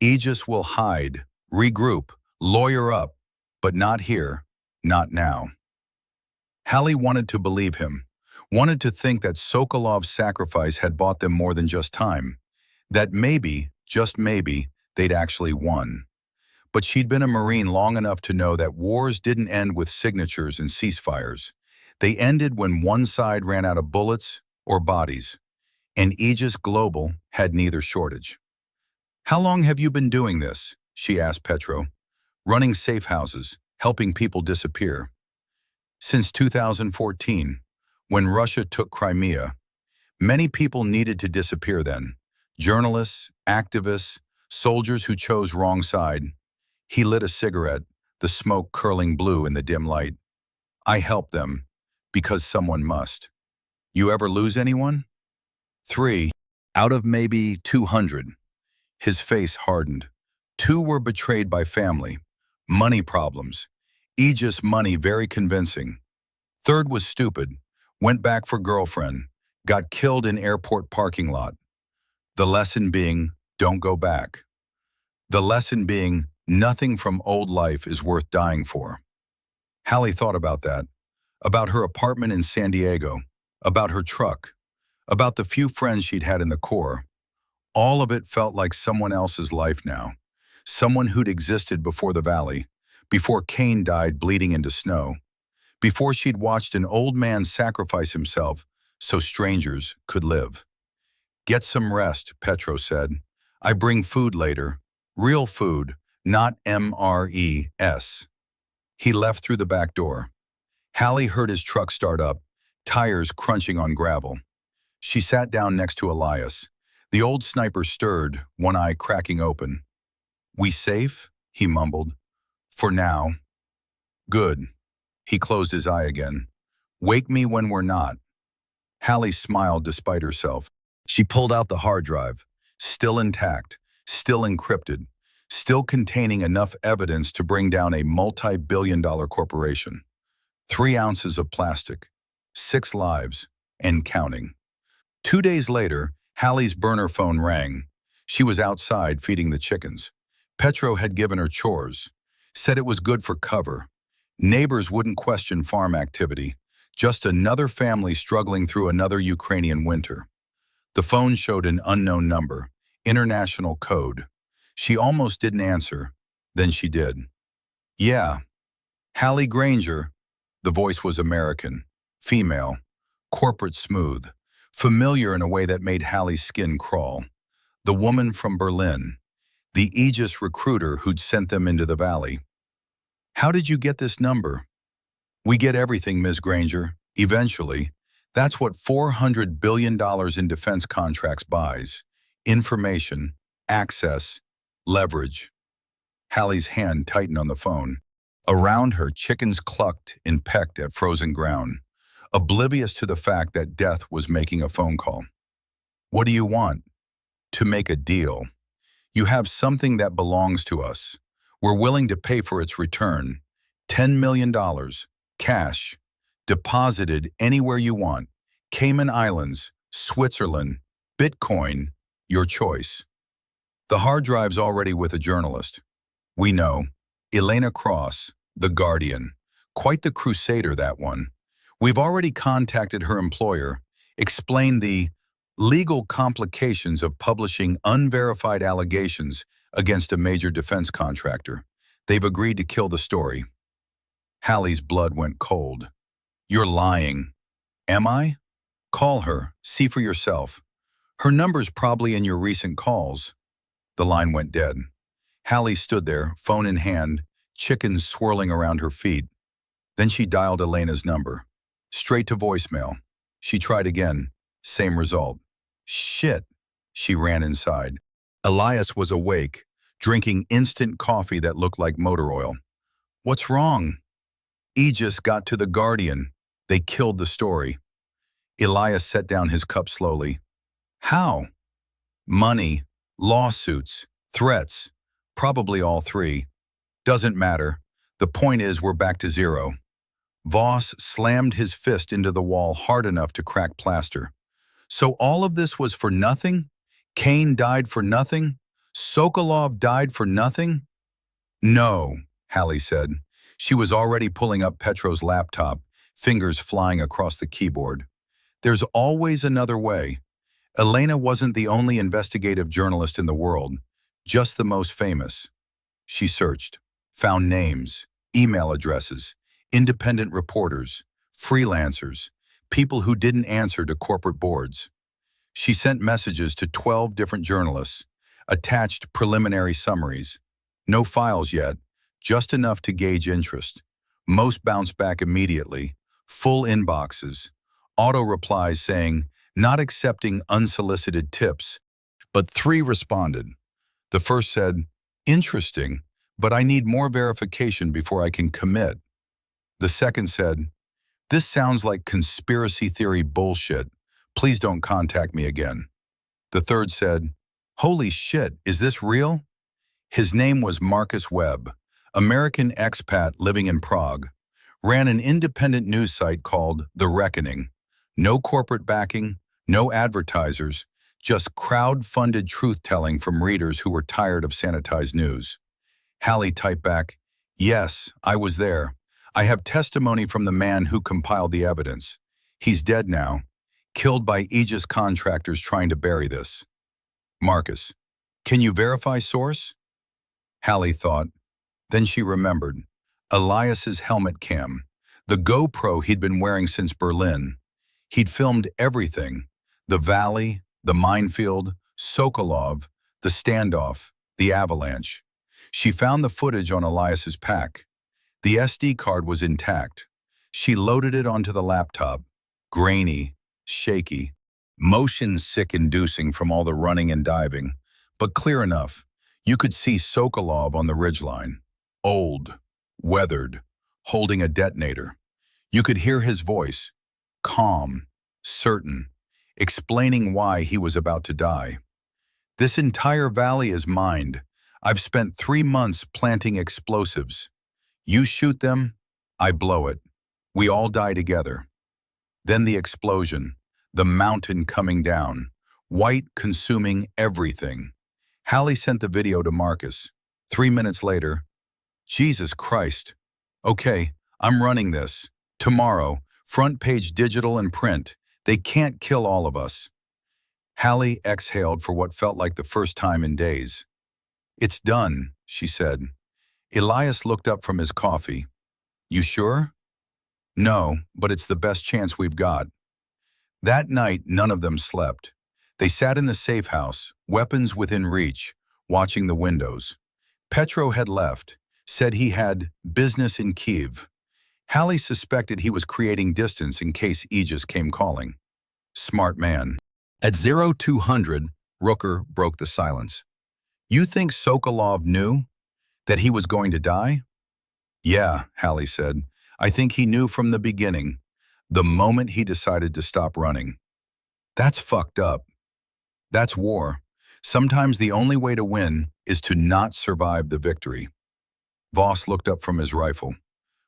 Aegis will hide, regroup, lawyer up, but not here, not now. Halle wanted to believe him. wanted to think that Sokolov's sacrifice had bought them more than just time, that maybe, just maybe, they'd actually won. But she'd been a Marine long enough to know that wars didn't end with signatures and ceasefires. They ended when one side ran out of bullets or bodies, and Aegis Global had neither shortage. "How long have you been doing this?" she asked Petro. "Running safe houses, helping people disappear." "Since 2014, when Russia took Crimea. Many people needed to disappear then. Journalists, activists, soldiers who chose wrong side." He lit a cigarette, the smoke curling blue in the dim light. "I helped them, because someone must." "You ever lose anyone?" "3, out of maybe 200. His face hardened. 2 were betrayed by family. Money problems. Aegis money very convincing. 3rd was stupid. Went back for girlfriend. Got killed in airport parking lot. The lesson being, don't go back. The lesson being, nothing from old life is worth dying for." Halle thought about that. About her apartment in San Diego. About her truck. About the few friends she'd had in the Corps. All of it felt like someone else's life now. Someone who'd existed before the valley, before Cain died bleeding into snow, before she'd watched an old man sacrifice himself so strangers could live. "Get some rest," Petro said. "I bring food later. Real food, not MRES." He left through the back door. Halle heard his truck start up, tires crunching on gravel. She sat down next to Elias. The old sniper stirred, one eye cracking open. "We safe?" he mumbled. "For now." "Good." He closed his eye again. "Wake me when we're not." Halle smiled despite herself. She pulled out the hard drive, still intact, still encrypted, still containing enough evidence to bring down a multi-billion-dollar corporation. 3 ounces of plastic, 6 lives, and counting. 2 days later, Halle's burner phone rang. She was outside feeding the chickens. Petro had given her chores, said it was good for cover. Neighbors wouldn't question farm activity, just another family struggling through another Ukrainian winter. The phone showed an unknown number, international code. She almost didn't answer, then she did. "Yeah." "Halle Grainger." The voice was American, female, corporate smooth, familiar in a way that made Halle's skin crawl. The woman from Berlin, the Aegis recruiter who'd sent them into the valley. "How did you get this number?" "We get everything, Ms. Grainger, eventually. That's what $400 billion in defense contracts buys. Information, access, leverage." Halle's hand tightened on the phone. Around her, chickens clucked and pecked at frozen ground, oblivious to the fact that death was making a phone call. "What do you want?" "To make a deal. You have something that belongs to us. We're willing to pay for its return. $10 million, cash, deposited anywhere you want. Cayman Islands, Switzerland, Bitcoin, your choice." "The hard drive's already with a journalist." "We know. Elena Cross, The Guardian. Quite the crusader, that one. We've already contacted her employer, explained the legal complications of publishing unverified allegations against a major defense contractor. They've agreed to kill the story." Halle's blood went cold. "You're lying." "Am I?" "Call her, see for yourself. Her number's probably in your recent calls." The line went dead. Halle stood there, phone in hand, chickens swirling around her feet. Then she dialed Elena's number. Straight to voicemail. She tried again. Same result. "Shit." She ran inside. Elias was awake, drinking instant coffee that looked like motor oil. "What's wrong?" "Aegis got to the Guardian. They killed the story." Elias set down his cup slowly. "How?" "Money, lawsuits, threats. Probably all 3. Doesn't matter. The point is we're back to 0. Voss slammed his fist into the wall hard enough to crack plaster. "So all of this was for nothing? Cain died for nothing? Sokolov died for nothing?" "No," Halle said. She was already pulling up Petro's laptop, fingers flying across the keyboard. There's always another way. Elena wasn't the only investigative journalist in the world, just the most famous. She searched, found names, email addresses, independent reporters, freelancers, people who didn't answer to corporate boards. She sent messages to 12 different journalists, attached preliminary summaries. No files yet, just enough to gauge interest. Most bounced back immediately, full inboxes, auto replies saying, "Not accepting unsolicited tips." But 3 responded. The first said, "Interesting, but I need more verification before I can commit." The second said, "This sounds like conspiracy theory bullshit. Please don't contact me again." The third said, "Holy shit, is this real?" His name was Marcus Webb, American expat living in Prague, ran an independent news site called The Reckoning. No corporate backing, no advertisers, just crowd-funded truth-telling from readers who were tired of sanitized news. Halle typed back, "Yes, I was there. I have testimony from the man who compiled the evidence. He's dead now, killed by Aegis contractors trying to bury this." Marcus, "Can you verify source?" Halle thought. Then she remembered. Elias's helmet cam, the GoPro he'd been wearing since Berlin. He'd filmed everything, the valley, the minefield, Sokolov, the standoff, the avalanche. She found the footage on Elias's pack. The SD card was intact. She loaded it onto the laptop, grainy, shaky, motion sick-inducing from all the running and diving, but clear enough. You could see Sokolov on the ridgeline, old, weathered, holding a detonator. You could hear his voice, calm, certain, explaining why he was about to die. "This entire valley is mined. I've spent 3 months planting explosives. You shoot them, I blow it. We all die together." Then the explosion, the mountain coming down, white consuming everything. Halle sent the video to Marcus. 3 minutes later, "Jesus Christ. Okay, I'm running this. Tomorrow, front page digital and print. They can't kill all of us." Halle exhaled for what felt like the first time in days. "It's done," she said. Elias looked up from his coffee. "You sure?" "No, but it's the best chance we've got." That night, none of them slept. They sat in the safe house, weapons within reach, watching the windows. Petro had left, said he had business in Kiev. Halle suspected he was creating distance in case Aegis came calling. Smart man. At 0200, Rooker broke the silence. "You think Sokolov knew that he was going to die?" "Yeah," Halle said. "I think he knew from the beginning, the moment he decided to stop running." "That's fucked up. That's war. Sometimes the only way to win is to not survive the victory." Voss looked up from his rifle.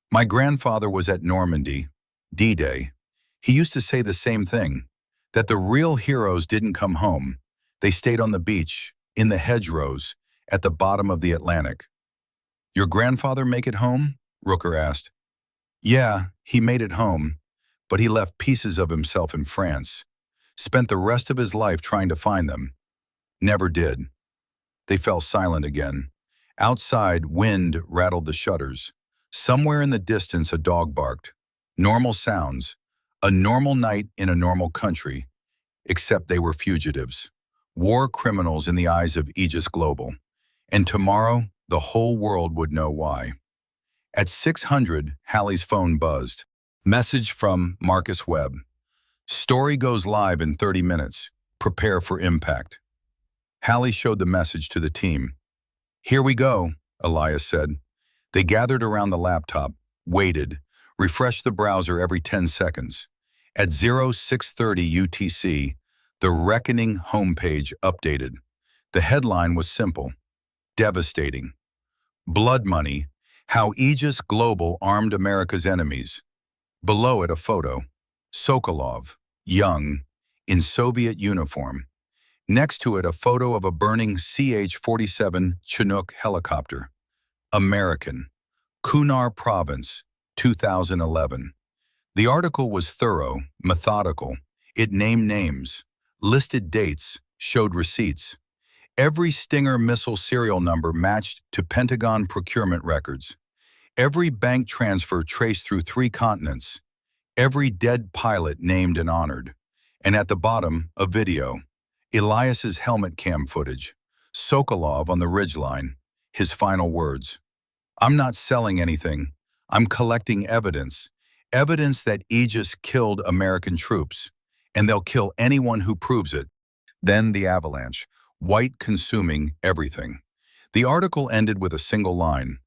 "My grandfather was at Normandy, D-Day. He used to say the same thing, that the real heroes didn't come home. They stayed on the beach, in the hedgerows, at the bottom of the Atlantic." "Your grandfather make it home?" Rooker asked. "Yeah, he made it home, but he left pieces of himself in France. Spent the rest of his life trying to find them. Never did." They fell silent again. Outside, wind rattled the shutters. Somewhere in the distance, a dog barked. Normal sounds. A normal night in a normal country. Except they were fugitives. War criminals in the eyes of Aegis Global. And tomorrow, the whole world would know why. At 600, Halle's phone buzzed. Message from Marcus Webb. "Story goes live in 30 minutes. Prepare for impact." Halle showed the message to the team. "Here we go," Elias said. They gathered around the laptop, waited, refreshed the browser every 10 seconds. At 0630 UTC, the Reckoning homepage updated. The headline was simple, devastating. "Blood money, how Aegis Global armed America's enemies." Below it, a photo. Sokolov, young, in Soviet uniform. Next to it, a photo of a burning CH-47 Chinook helicopter. American, Kunar Province, 2011. The article was thorough, methodical. It named names, listed dates, showed receipts. Every Stinger missile serial number matched to Pentagon procurement records. Every bank transfer traced through 3 continents. Every dead pilot named and honored. And at the bottom, a video. Elias's helmet cam footage. Sokolov on the ridgeline. His final words. "I'm not selling anything. I'm collecting evidence. Evidence that Aegis killed American troops. And they'll kill anyone who proves it." Then the avalanche. White consuming everything. The article ended with a single line.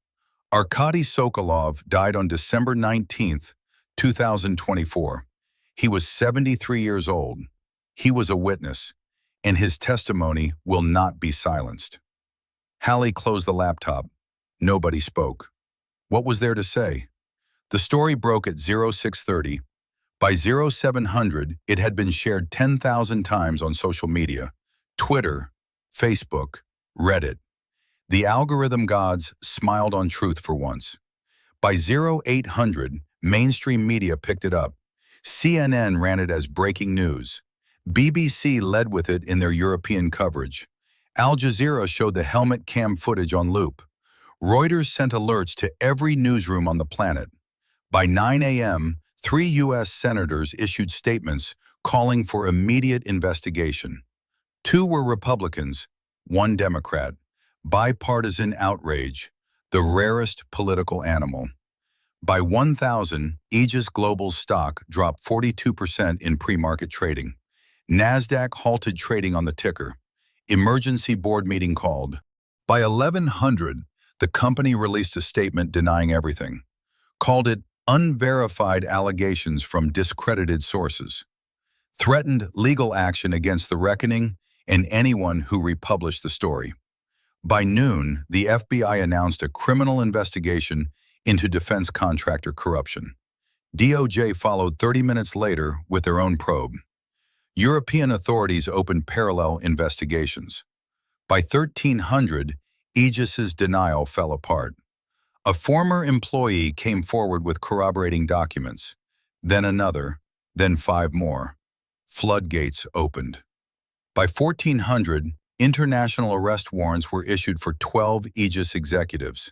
Arkady Sokolov died on December 19th, 2024. He was 73 years old. He was a witness, and his testimony will not be silenced. Halle closed the laptop. Nobody spoke. What was there to say? The story broke at 0630. By 0700, it had been shared 10,000 times on social media. Twitter, Facebook, Reddit. The algorithm gods smiled on truth for once. By 0800, mainstream media picked it up. CNN ran it as breaking news. BBC led with it in their European coverage. Al Jazeera showed the helmet cam footage on loop. Reuters sent alerts to every newsroom on the planet. By 9 a.m., 3 U.S. senators issued statements calling for immediate investigation. 2 were Republicans, 1 Democrat. Bipartisan outrage, the rarest political animal. By 1,000, Aegis Global's stock dropped 42% in pre-market trading. NASDAQ halted trading on the ticker. Emergency board meeting called. By 1100, the company released a statement denying everything. Called it unverified allegations from discredited sources. Threatened legal action against the reckoning and anyone who republished the story. By noon, the FBI announced a criminal investigation into defense contractor corruption. DOJ followed 30 minutes later with their own probe. European authorities opened parallel investigations. By 1300, Aegis's denial fell apart. A former employee came forward with corroborating documents, then another, then 5 more. Floodgates opened. By 1400, international arrest warrants were issued for 12 Aegis executives.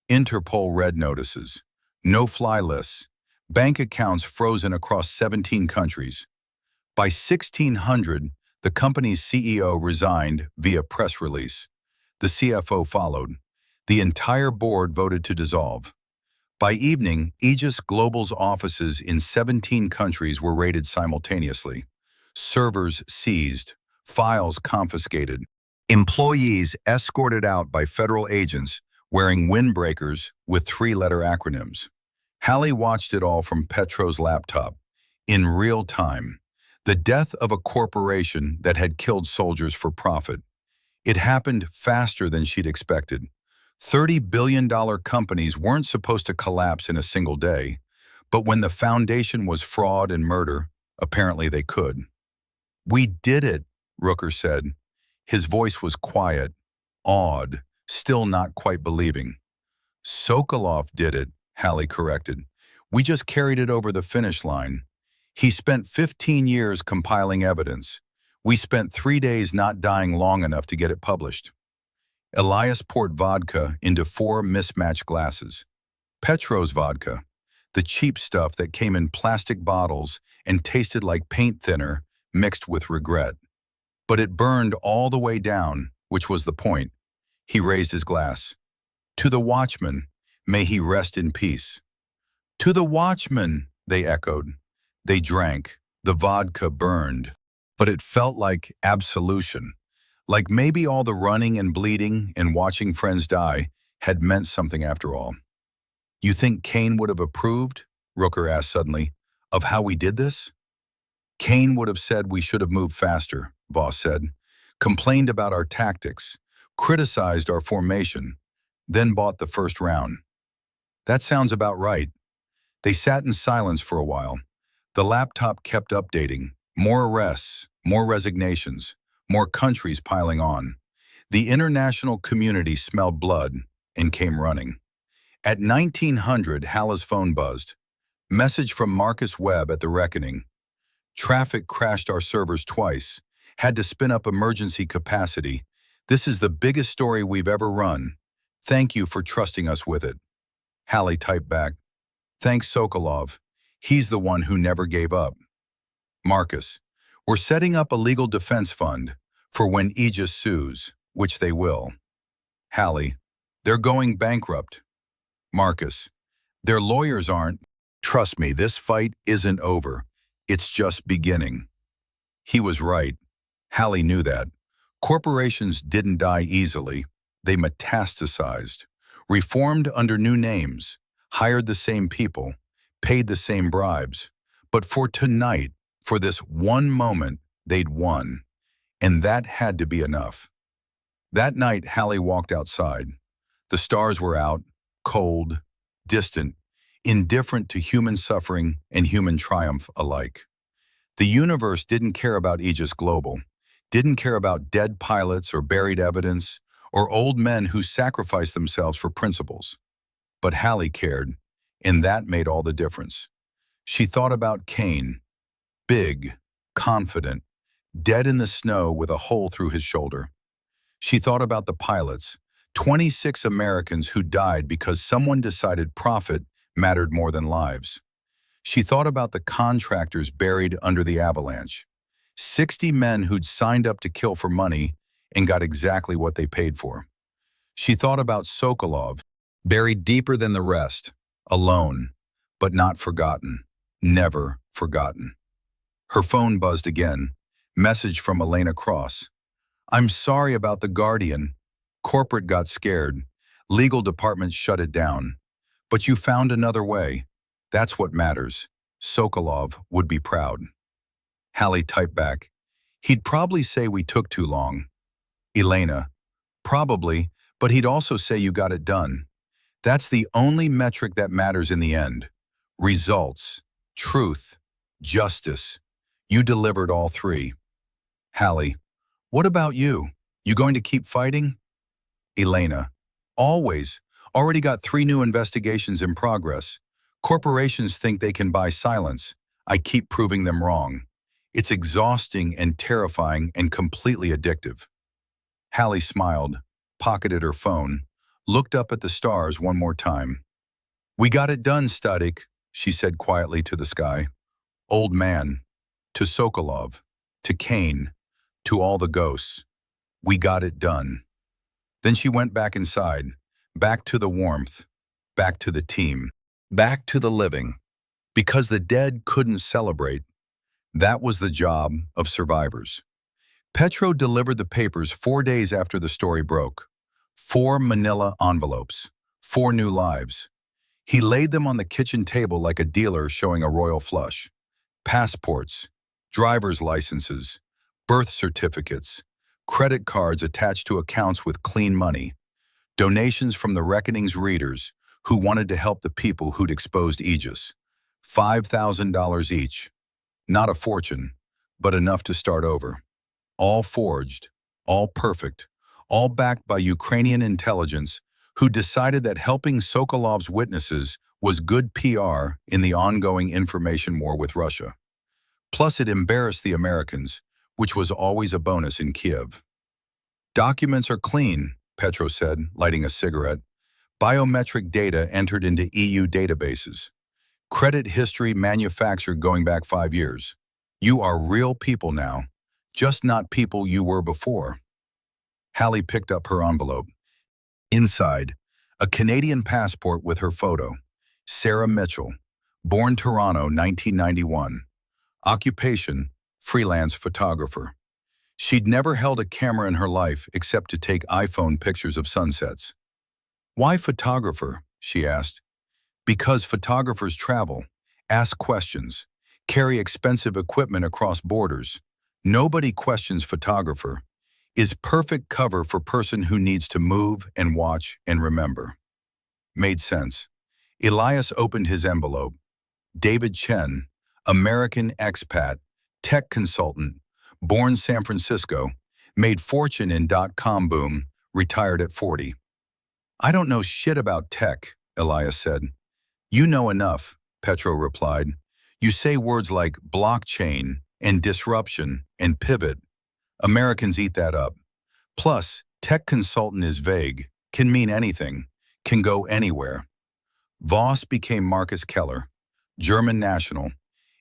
Interpol red notices, no-fly lists, bank accounts frozen across 17 countries. By 1600, the company's CEO resigned via press release. The CFO followed. The entire board voted to dissolve. By evening, Aegis Global's offices in 17 countries were raided simultaneously. Servers seized, files confiscated. Employees escorted out by federal agents wearing windbreakers with 3-letter acronyms. Halle watched it all from Petro's laptop. In real time, the death of a corporation that had killed soldiers for profit. It happened faster than she'd expected. $30 billion companies weren't supposed to collapse in a single day, but when the foundation was fraud and murder, apparently they could. "We did it," Rooker said. His voice was quiet, awed, still not quite believing. "Sokolov did it," Halle corrected. "We just carried it over the finish line. He spent 15 years compiling evidence. We spent 3 days not dying long enough to get it published." Elias poured vodka into 4 mismatched glasses. Petro's vodka, the cheap stuff that came in plastic bottles and tasted like paint thinner mixed with regret. But it burned all the way down, which was the point. He raised his glass. "To the Watchman, may he rest in peace." "To the Watchman," they echoed. They drank. The vodka burned. But it felt like absolution. Like maybe all the running and bleeding and watching friends die had meant something after all. "You think Kane would have approved," Rooker asked suddenly, "of how we did this?" "Kane would have said we should have moved faster," Voss said. "Complained about our tactics, criticized our formation, then bought the first round." "That sounds about right." They sat in silence for a while. The laptop kept updating. More arrests, more resignations, more countries piling on. The international community smelled blood and came running. At 1900, Halle's phone buzzed. Message from Marcus Webb at the Reckoning. Traffic crashed our servers twice. Had to spin up emergency capacity. This is the biggest story we've ever run. Thank you for trusting us with it. Halle typed back. Thanks, Sokolov. He's the one who never gave up. Marcus. We're setting up a legal defense fund for when Aegis sues, which they will. Halle. They're going bankrupt. Marcus. Their lawyers aren't. Trust me, this fight isn't over. It's just beginning. He was right. Halle knew that. Corporations didn't die easily. They metastasized, reformed under new names, hired the same people, paid the same bribes. But for tonight, for this one moment, they'd won. And that had to be enough. That night, Halle walked outside. The stars were out, cold, distant, indifferent to human suffering and human triumph alike. The universe didn't care about Aegis Global, didn't care about dead pilots or buried evidence, or old men who sacrificed themselves for principles. But Halle cared, and that made all the difference. She thought about Kane, big, confident, dead in the snow with a hole through his shoulder. She thought about the pilots, 26 Americans who died because someone decided profit mattered more than lives. She thought about the contractors buried under the avalanche, 60 men who'd signed up to kill for money and got exactly what they paid for. She thought about Sokolov, buried deeper than the rest, alone, but not forgotten, never forgotten. Her phone buzzed again. Message from Elena Cross. I'm sorry about the Guardian. Corporate got scared. Legal departments shut it down. But you found another way. That's what matters. Sokolov would be proud. Halle typed back. He'd probably say we took too long. Elena. Probably, but he'd also say you got it done. That's the only metric that matters in the end. Results, truth, justice. You delivered all three. Halle. What about you? You going to keep fighting? Elena. Always. Already got 3 new investigations in progress. Corporations think they can buy silence. I keep proving them wrong. It's exhausting and terrifying and completely addictive. Halle smiled, pocketed her phone, looked up at the stars one more time. We got it done, Stadik, she said quietly to the sky. Old man, to Sokolov, to Kane, to all the ghosts. We got it done. Then she went back inside, back to the warmth, back to the team, back to the living. Because the dead couldn't celebrate. That was the job of survivors. Petro delivered the papers 4 days after the story broke. 4 manila envelopes, 4 new lives. He laid them on the kitchen table like a dealer showing a royal flush. Passports, driver's licenses, birth certificates, credit cards attached to accounts with clean money, donations from the Reckoning's readers who wanted to help the people who'd exposed Aegis. $5,000 each. Not a fortune, but enough to start over. All forged, all perfect, all backed by Ukrainian intelligence who decided that helping Sokolov's witnesses was good PR in the ongoing information war with Russia. Plus it embarrassed the Americans, which was always a bonus in Kiev. Documents are clean, Petro said, lighting a cigarette. Biometric data entered into EU databases. Credit history manufactured going back 5 years. You are real people now, just not people you were before. Halle picked up her envelope. Inside, a Canadian passport with her photo. Sarah Mitchell, born Toronto, 1991. Occupation, freelance photographer. She'd never held a camera in her life except to take iPhone pictures of sunsets. Why photographer? She asked. Because photographers travel, ask questions, carry expensive equipment across borders. Nobody questions photographer. Is perfect cover for person who needs to move and watch and remember. Made sense. Elias opened his envelope. David Chen, American expat, tech consultant, born San Francisco, made fortune in .com boom, retired at 40. I don't know shit about tech, Elias said. You know enough, Petro replied. You say words like blockchain and disruption and pivot. Americans eat that up. Plus, tech consultant is vague, can mean anything, can go anywhere. Voss became Marcus Keller, German national,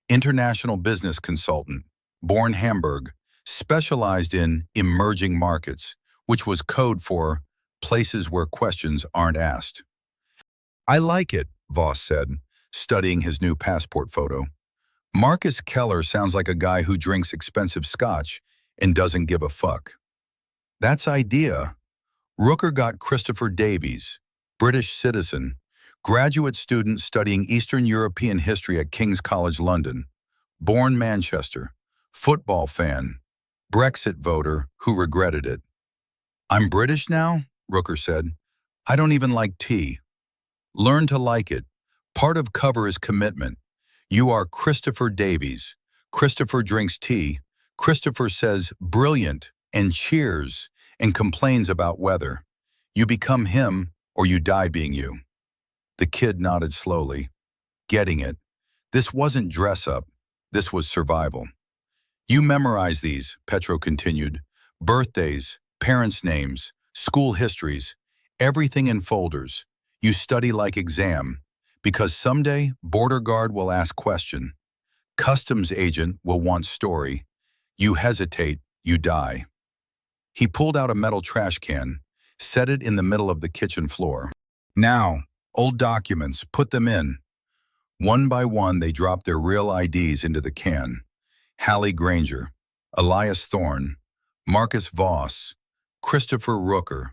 international business consultant, born Hamburg, specialized in emerging markets, which was code for places where questions aren't asked. I like it, Voss said, studying his new passport photo. Marcus Keller sounds like a guy who drinks expensive scotch and doesn't give a fuck. That's idea. Rooker got Christopher Davies, British citizen, graduate student studying Eastern European history at King's College London, born Manchester, football fan, Brexit voter who regretted it. I'm British now, Rooker said. I don't even like tea. Learn to like it. Part of cover is commitment. You are Christopher Davies. Christopher drinks tea. Christopher says brilliant and cheers and complains about weather. You become him or you die being you. The kid nodded slowly, getting it. This wasn't dress up. This was survival. You memorize these, Petro continued. Birthdays, parents' names, school histories, everything in folders. You study like exam, because someday border guard will ask question. Customs agent will want story. You hesitate, you die. He pulled out a metal trash can, set it in the middle of the kitchen floor. Now, old documents, put them in. One by one, they dropped their real IDs into the can. Halle Grainger, Elias Thorne, Marcus Voss, Christopher Rooker,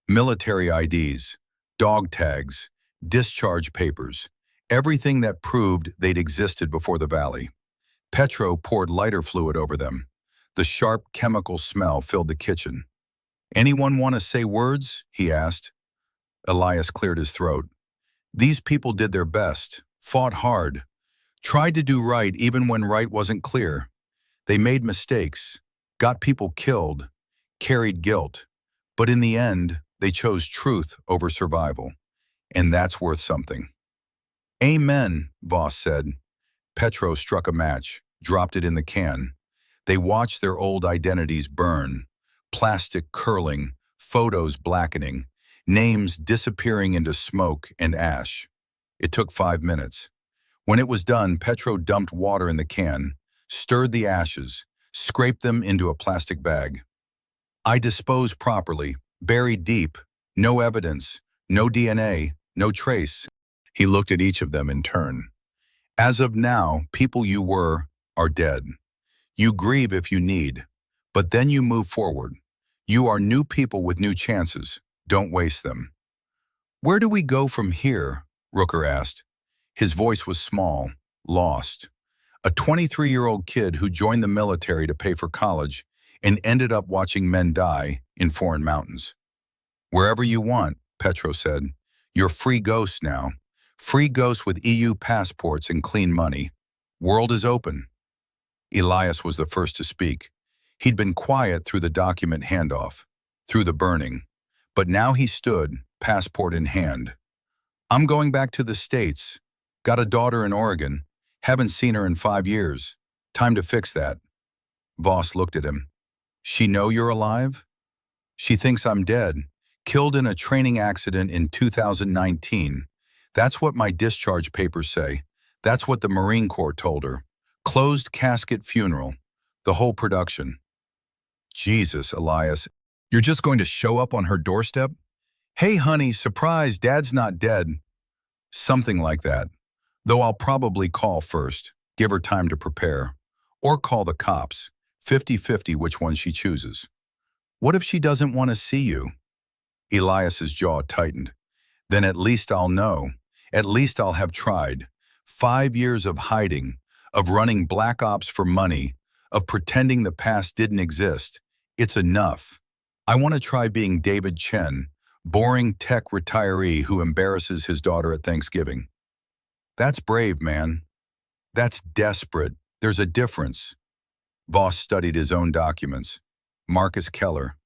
military IDs, dog tags, discharge papers, everything that proved they'd existed before the valley. Petro poured lighter fluid over them. The sharp chemical smell filled the kitchen. Anyone want to say words? He asked. Elias cleared his throat. These people did their best, fought hard, tried to do right even when right wasn't clear. They made mistakes, got people killed, carried guilt. But in the end, they chose truth over survival. And that's worth something. Amen, Voss said. Petro struck a match, dropped it in the can. They watched their old identities burn, plastic curling, photos blackening, names disappearing into smoke and ash. It took 5 minutes. When it was done, Petro dumped water in the can, stirred the ashes, scraped them into a plastic bag. I dispose properly, buried deep, no evidence, no DNA, no trace. He looked at each of them in turn. As of now, people you were are dead. You grieve if you need, but then you move forward. You are new people with new chances. Don't waste them. Where do we go from here? Rooker asked. His voice was small, lost. A 23-year-old kid who joined the military to pay for college and ended up watching men die in foreign mountains. Wherever you want, Petro said. You're free ghosts now. Free ghosts with EU passports and clean money. World is open. Elias was the first to speak. He'd been quiet through the document handoff, through the burning. But now he stood, passport in hand. I'm going back to the States. Got a daughter in Oregon. Haven't seen her in 5 years. Time to fix that. Voss looked at him. She know you're alive? She thinks I'm dead. Killed in a training accident in 2019. That's what my discharge papers say. That's what the Marine Corps told her. Closed casket funeral. The whole production. Jesus, Elias. You're just going to show up on her doorstep? Hey, honey, surprise, Dad's not dead. Something like that. Though I'll probably call first, give her time to prepare. Or call the cops. 50-50 which one she chooses. What if she doesn't want to see you? Elias's jaw tightened. Then at least I'll know. At least I'll have tried. 5 years of hiding, of running black ops for money, of pretending the past didn't exist. It's enough. I want to try being David Chen, boring tech retiree who embarrasses his daughter at Thanksgiving. That's brave, man. That's desperate. There's a difference. Voss studied his own documents. Marcus Keller.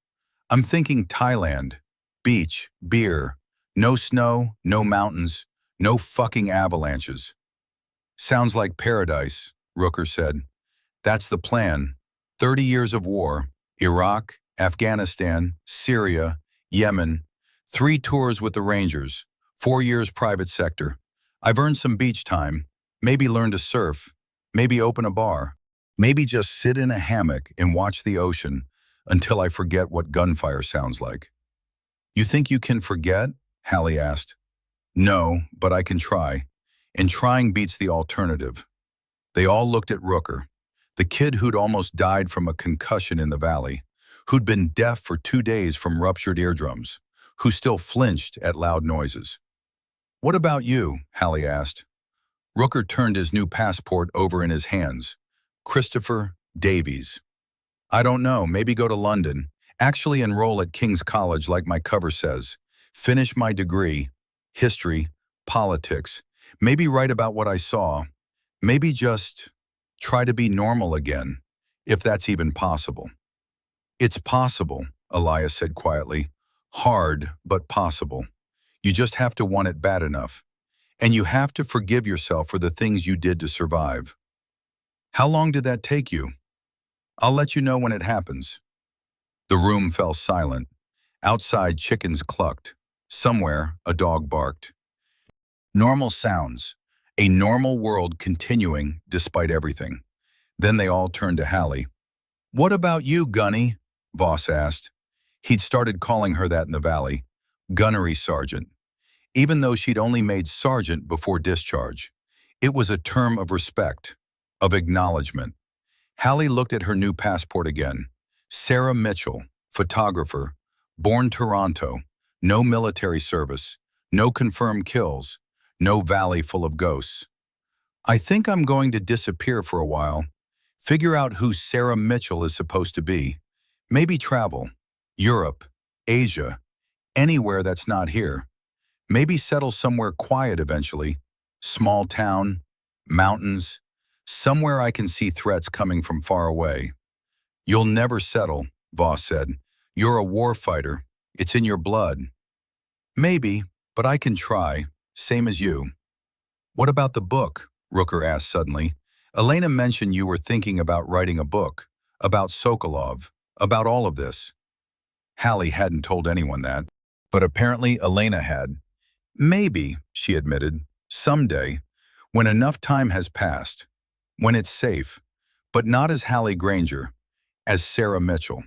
I'm thinking Thailand. Beach, beer, no snow, no mountains, no fucking avalanches. Sounds like paradise, Rooker said. That's the plan. 30 years of war, Iraq, Afghanistan, Syria, Yemen, 3 tours with the Rangers, 4 years private sector. I've earned some beach time, maybe learn to surf, maybe open a bar, maybe just sit in a hammock and watch the ocean until I forget what gunfire sounds like. You think you can forget? Halle asked. No, but I can try. And trying beats the alternative. They all looked at Rooker, the kid who'd almost died from a concussion in the valley, who'd been deaf for 2 days from ruptured eardrums, who still flinched at loud noises. What about you? Halle asked. Rooker turned his new passport over in his hands. Christopher Davies. I don't know, maybe go to London. Actually enroll at King's College like my cover says. Finish my degree. History. Politics. Maybe write about what I saw. Maybe just try to be normal again, if that's even possible. It's possible, Elias said quietly. Hard, but possible. You just have to want it bad enough. And you have to forgive yourself for the things you did to survive. How long did that take you? I'll let you know when it happens. The room fell silent. Outside, chickens clucked. Somewhere, a dog barked. Normal sounds. A normal world continuing despite everything. Then they all turned to Halle. What about you, Gunny? Voss asked. He'd started calling her that in the valley. Gunnery sergeant. Even though she'd only made sergeant before discharge. It was a term of respect, of acknowledgement. Halle looked at her new passport again. Sarah Mitchell, photographer, born Toronto, no military service, no confirmed kills, no valley full of ghosts. I think I'm going to disappear for a while. Figure out who Sarah Mitchell is supposed to be. Maybe travel. Europe, Asia, anywhere that's not here. Maybe settle somewhere quiet eventually. Small town, mountains, somewhere I can see threats coming from far away. You'll never settle, Voss said. You're a war fighter. It's in your blood. Maybe, but I can try, same as you. What about the book? Rooker asked suddenly. Elena mentioned you were thinking about writing a book, about Sokolov, about all of this. Halle hadn't told anyone that, but apparently Elena had. Maybe, she admitted, someday, when enough time has passed, when it's safe, but not as Halle Grainger, as Sarah Mitchell,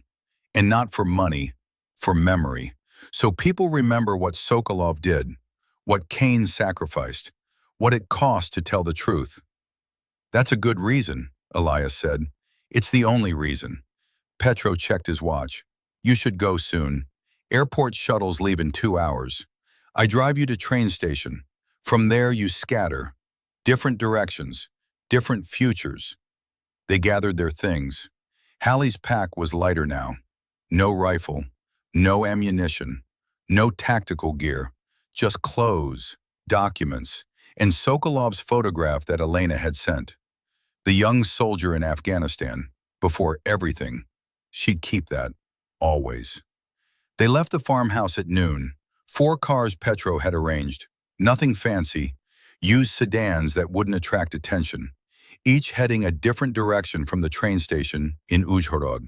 and not for money, for memory. So people remember what Sokolov did, what Kane sacrificed, what it cost to tell the truth. That's a good reason, Elias said. It's the only reason. Petro checked his watch. You should go soon. Airport shuttles leave in 2 hours. I drive you to train station. From there you scatter. Different directions, different futures. They gathered their things. Halle's pack was lighter now. No rifle, no ammunition, no tactical gear, just clothes, documents, and Sokolov's photograph that Elena had sent. The young soldier in Afghanistan, before everything. She'd keep that, always. They left the farmhouse at noon. 4 cars Petro had arranged. Nothing fancy. Used sedans that wouldn't attract attention. Each heading a different direction from the train station in Uzhhorod.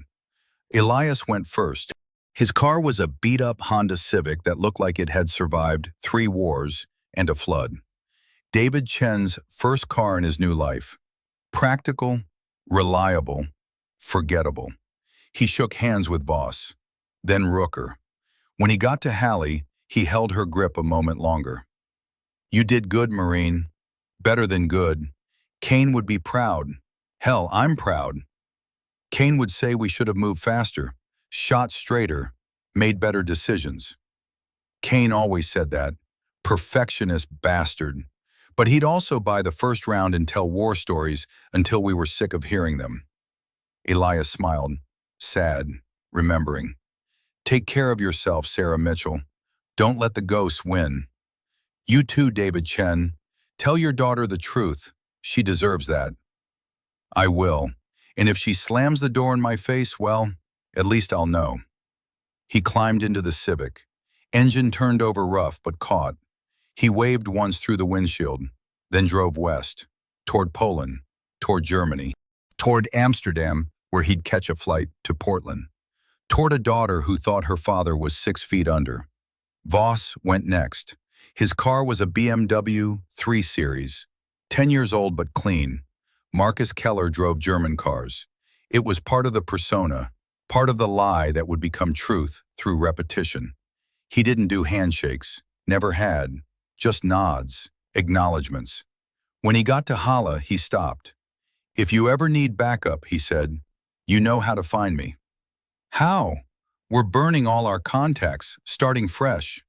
Elias went first. His car was a beat-up Honda Civic that looked like it had survived 3 wars and a flood. David Chen's first car in his new life. Practical, reliable, forgettable. He shook hands with Voss, then Rooker. When he got to Halle, he held her grip a moment longer. You did good, Marine. Better than good. Kane would be proud. Hell, I'm proud. Kane would say we should have moved faster, shot straighter, made better decisions. Kane always said that. Perfectionist bastard. But he'd also buy the first round and tell war stories until we were sick of hearing them. Elias smiled, sad, remembering. Take care of yourself, Sarah Mitchell. Don't let the ghosts win. You too, David Chen. Tell your daughter the truth. She deserves that. I will. And if she slams the door in my face, well, at least I'll know. He climbed into the Civic. Engine turned over rough but caught. He waved once through the windshield, then drove west. toward Poland, toward Germany, toward Amsterdam, where he'd catch a flight to Portland, toward a daughter who thought her father was 6 feet under. Voss went next. His car was a BMW 3 Series, 10 years old but clean. Marcus Keller drove German cars. It was part of the persona, part of the lie that would become truth through repetition. He didn't do handshakes, never had, just nods, acknowledgments. When he got to Halle, he stopped. "If you ever need backup," he said, "you know how to find me." "How?" "We're burning all our contacts, starting fresh."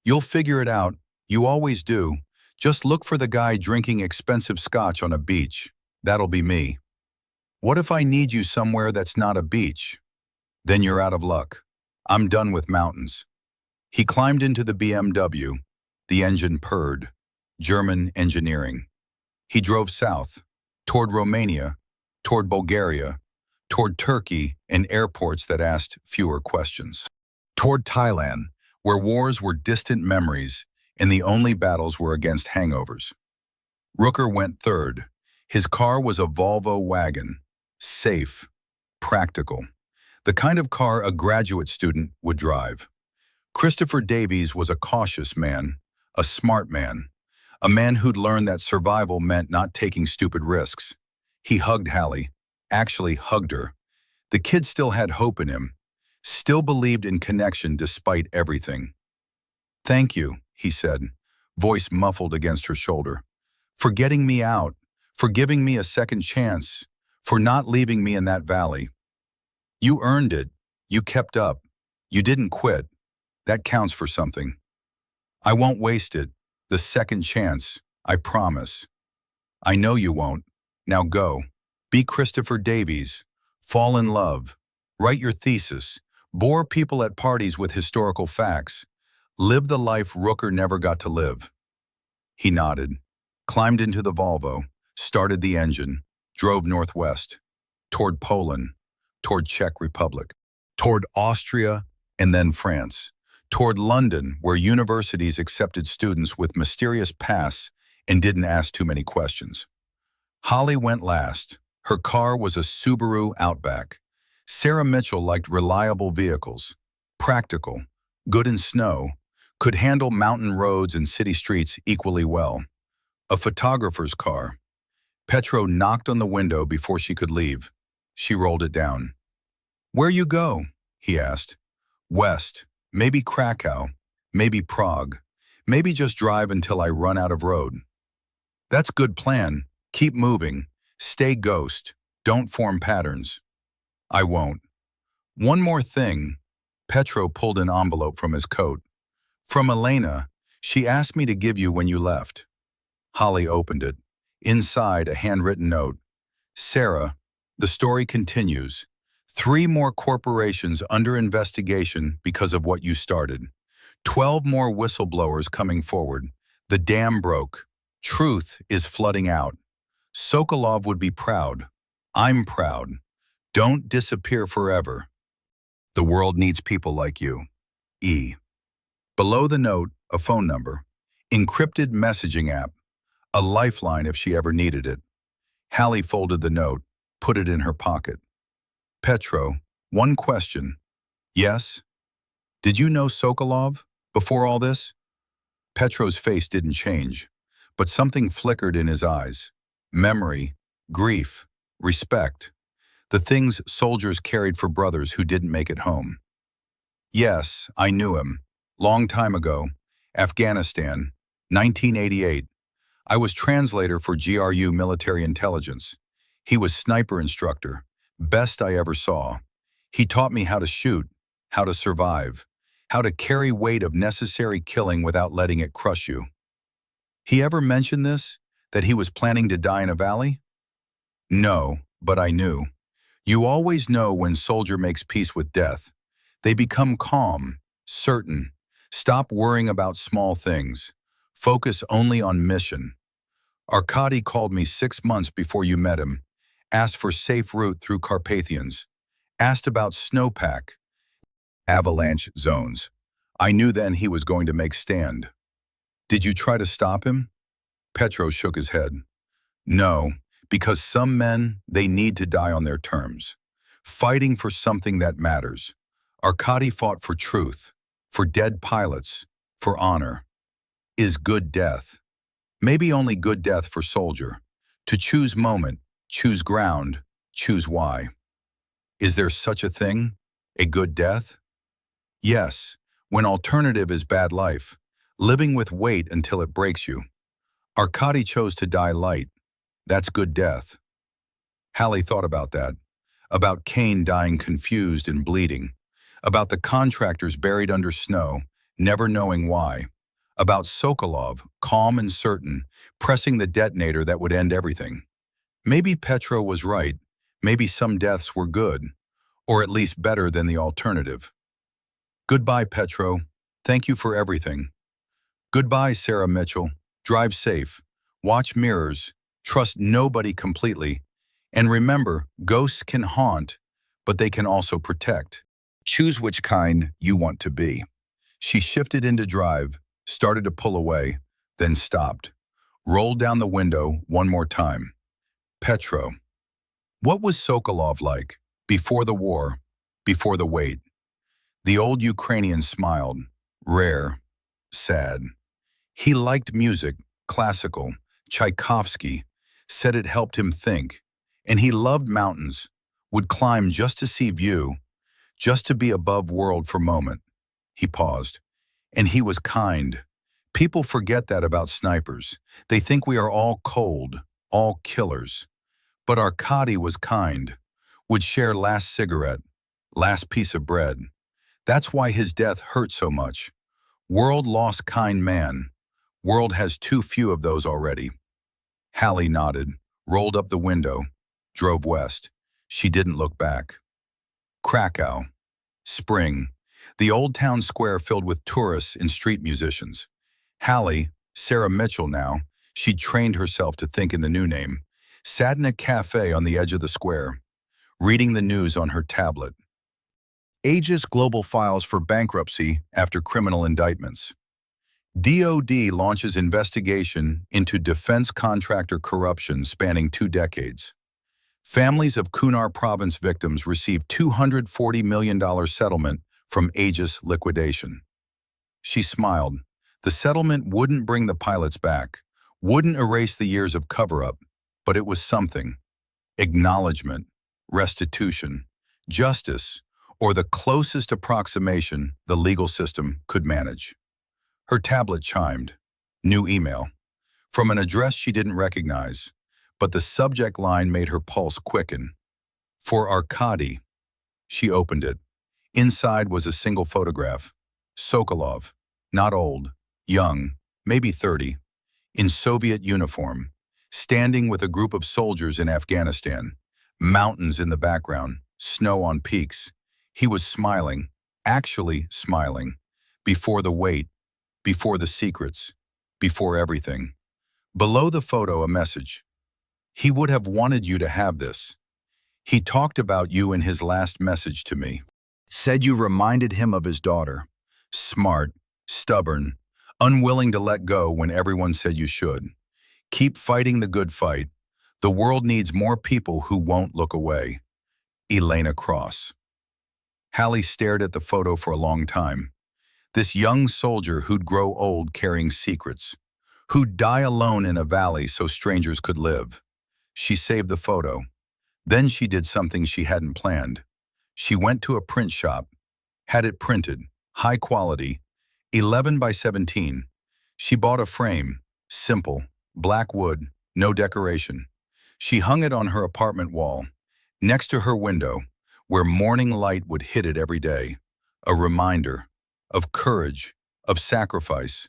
"You'll figure it out. You always do. Just look for the guy drinking expensive scotch on a beach. That'll be me." "What if I need you somewhere that's not a beach?" "Then you're out of luck. I'm done with mountains." He climbed into the BMW. The engine purred. German engineering. He drove south, toward Romania, toward Bulgaria, toward Turkey and airports that asked fewer questions. Toward Thailand, where wars were distant memories and the only battles were against hangovers. Rooker went third. His car was a Volvo wagon. Safe. Practical. The kind of car a graduate student would drive. Christopher Davies was a cautious man, a smart man, a man who'd learned that survival meant not taking stupid risks. He hugged Halle, actually hugged her. The kid still had hope in him, still believed in connection despite everything. "Thank you," he said, voice muffled against her shoulder, "for getting me out, for giving me a second chance, for not leaving me in that valley. You earned it. You kept up. You didn't quit. That counts for something. I won't waste it. The second chance. I promise." "I know you won't. Now go. Be Christopher Davies. Fall in love. Write your thesis. Bore people at parties with historical facts. Live the life Rooker never got to live." He nodded, climbed into the Volvo, started the engine, drove northwest, toward Poland, toward Czech Republic, toward Austria and then France, toward London, where universities accepted students with mysterious pasts and didn't ask too many questions. Halle went last. Her car was a Subaru Outback. Sarah Mitchell liked reliable vehicles, practical, good in snow, could handle mountain roads and city streets equally well. A photographer's car. Petro knocked on the window before she could leave. She rolled it down. "Where you go?" he asked. "West. Maybe Krakow. Maybe Prague. Maybe just drive until I run out of road." "That's good plan. Keep moving. Stay ghost. Don't form patterns." "I won't." "One more thing." Petro pulled an envelope from his coat. "From Elena. She asked me to give you when you left." Halle opened it. Inside, a handwritten note. "Sarah, the story continues. 3 more corporations under investigation because of what you started. 12 more whistleblowers coming forward. The dam broke. Truth is flooding out. Sokolov would be proud. I'm proud. Don't disappear forever. The world needs people like you. E." Below the note, a phone number. Encrypted messaging app. A lifeline if she ever needed it. Halle folded the note, put it in her pocket. "Petro, one question." "Yes?" "Did you know Sokolov before all this?" Petro's face didn't change, but something flickered in his eyes. Memory, grief, respect. The things soldiers carried for brothers who didn't make it home. "Yes, I knew him. Long time ago. Afghanistan, 1988. I was translator for GRU military intelligence. He was sniper instructor. Best I ever saw. He taught me how to shoot, how to survive, how to carry weight of necessary killing without letting it crush you." "He ever mentioned this? That he was planning to die in a valley?" "No, but I knew. You always know when soldier makes peace with death. They become calm, certain. Stop worrying about small things. Focus only on mission. Arkady called me 6 months before you met him. Asked for safe route through Carpathians. Asked about snowpack. Avalanche zones. I knew then he was going to make stand." "Did you try to stop him?" Petro shook his head. No, because some men, they need to die on their terms, fighting for something that matters. Arkady fought for truth, for dead pilots, for honor. Is good death. Maybe only good death for soldier. To choose moment, choose ground, choose why. Is there such a thing? A good death? Yes, when alternative is bad life, living with weight until it breaks you. Arkady chose to die light. That's good death. Halle thought about that, about Cain dying confused and bleeding, about the contractors buried under snow, never knowing why, about Sokolov, calm and certain, pressing the detonator that would end everything. Maybe Petro was right. Maybe some deaths were good, or at least better than the alternative. Goodbye, Petro. Thank you for everything. Goodbye, Sarah Mitchell. Drive safe. Watch mirrors. Trust nobody completely. And remember, ghosts can haunt, but they can also protect. Choose which kind you want to be. She shifted into drive, started to pull away, then stopped. Rolled down the window one more time. Petro. What was Sokolov like? Before the war, before the wait. The old Ukrainian smiled, rare, sad. He liked music, classical, Tchaikovsky, said it helped him think. And he loved mountains, would climb just to see view, just to be above world for a moment. He paused. And he was kind. People forget that about snipers. They think we are all cold, all killers. But Arkady was kind, would share last cigarette, last piece of bread. That's why his death hurt so much. World lost kind man. World has too few of those already. Halle nodded, rolled up the window, drove west. She didn't look back. Krakow. Spring. The old town square filled with tourists and street musicians. Halle, Sarah Mitchell now, she'd trained herself to think in the new name, sat in a cafe on the edge of the square, reading the news on her tablet. Aegis Global files for bankruptcy after criminal indictments. DOD launches investigation into defense contractor corruption spanning 2 decades. Families of Kunar province victims receive $240 million settlement from Aegis liquidation. She smiled. The settlement wouldn't bring the pilots back, wouldn't erase the years of cover-up, but it was something. Acknowledgement, restitution, justice, or the closest approximation the legal system could manage. Her tablet chimed. New email. From an address she didn't recognize, but the subject line made her pulse quicken. For Arkady. She opened it. Inside was a single photograph. Sokolov, not old, young, maybe 30, in Soviet uniform, standing with a group of soldiers in Afghanistan, mountains in the background, snow on peaks. He was smiling, actually smiling, before the wait, before the secrets, before everything. Below the photo, a message. He would have wanted you to have this. He talked about you in his last message to me. Said you reminded him of his daughter. Smart, stubborn, unwilling to let go when everyone said you should. Keep fighting the good fight. The world needs more people who won't look away. Elena Cross. Halle stared at the photo for a long time. This young soldier who'd grow old carrying secrets, who'd die alone in a valley so strangers could live. She saved the photo. Then she did something she hadn't planned. She went to a print shop, had it printed, high quality, 11 by 17. She bought a frame, simple, black wood, no decoration. She hung it on her apartment wall, next to her window, where morning light would hit it every day. A reminder of courage, of sacrifice,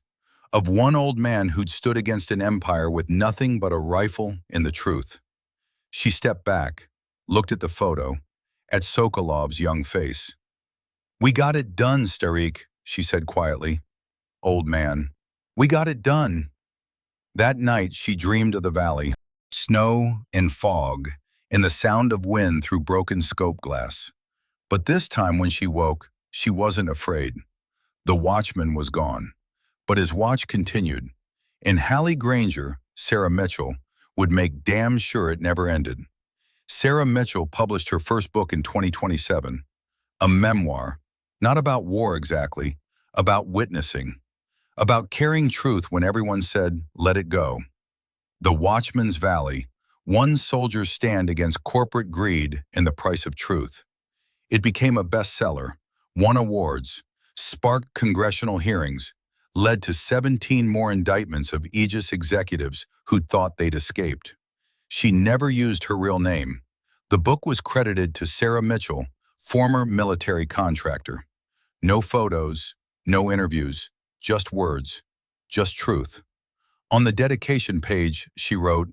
of one old man who'd stood against an empire with nothing but a rifle and the truth. She stepped back, looked at the photo, at Sokolov's young face. We got it done, Starik, she said quietly. Old man, we got it done. That night she dreamed of the valley, snow and fog, and the sound of wind through broken scope glass. But this time when she woke, she wasn't afraid. The Watchman was gone, but his watch continued. And Halle Grainger, Sarah Mitchell, would make damn sure it never ended. Sarah Mitchell published her first book in 2027, a memoir, not about war exactly, about witnessing, about carrying truth when everyone said, let it go. The Watchman's Valley, one soldier's stand against corporate greed and the price of truth. It became a bestseller, won awards, sparked congressional hearings, led to 17 more indictments of Aegis executives who'd thought they'd escaped. She never used her real name. The book was credited to Sarah Mitchell, former military contractor. No photos, no interviews, just words, just truth. On the dedication page, she wrote,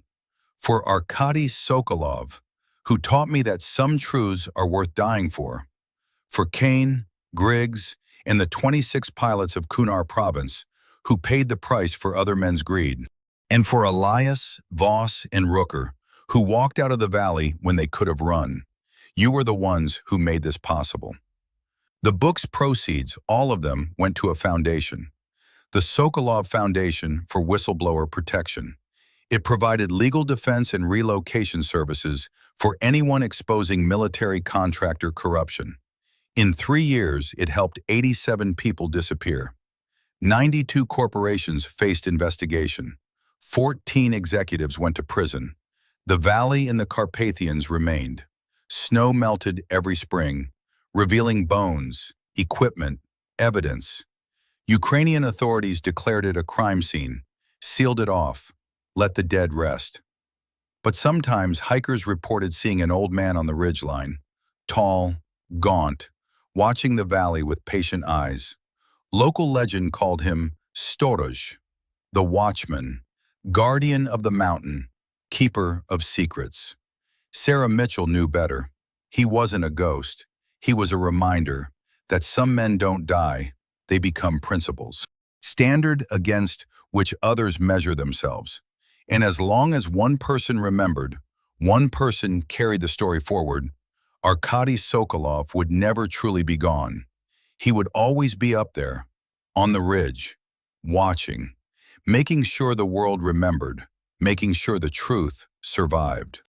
"For Arkady Sokolov, who taught me that some truths are worth dying for. For Kane, Griggs, and the 26 pilots of Kunar province, who paid the price for other men's greed. And for Elias, Voss, and Rooker, who walked out of the valley when they could have run. You were the ones who made this possible." The book's proceeds, all of them, went to a foundation, the Sokolov Foundation for Whistleblower Protection. It provided legal defense and relocation services for anyone exposing military contractor corruption. In 3 years, it helped 87 people disappear. 92 corporations faced investigation. 14 executives went to prison. The valley and the Carpathians remained. Snow melted every spring, revealing bones, equipment, evidence. Ukrainian authorities declared it a crime scene, sealed it off, let the dead rest. But sometimes hikers reported seeing an old man on the ridgeline, tall, gaunt, watching the valley with patient eyes. Local legend called him Storozh, the Watchman, guardian of the mountain, keeper of secrets. Sarah Mitchell knew better. He wasn't a ghost. He was a reminder that some men don't die, they become principles. Standard against which others measure themselves. And as long as one person remembered, one person carried the story forward, Arkady Sokolov would never truly be gone. He would always be up there, on the ridge, watching, making sure the world remembered, making sure the truth survived.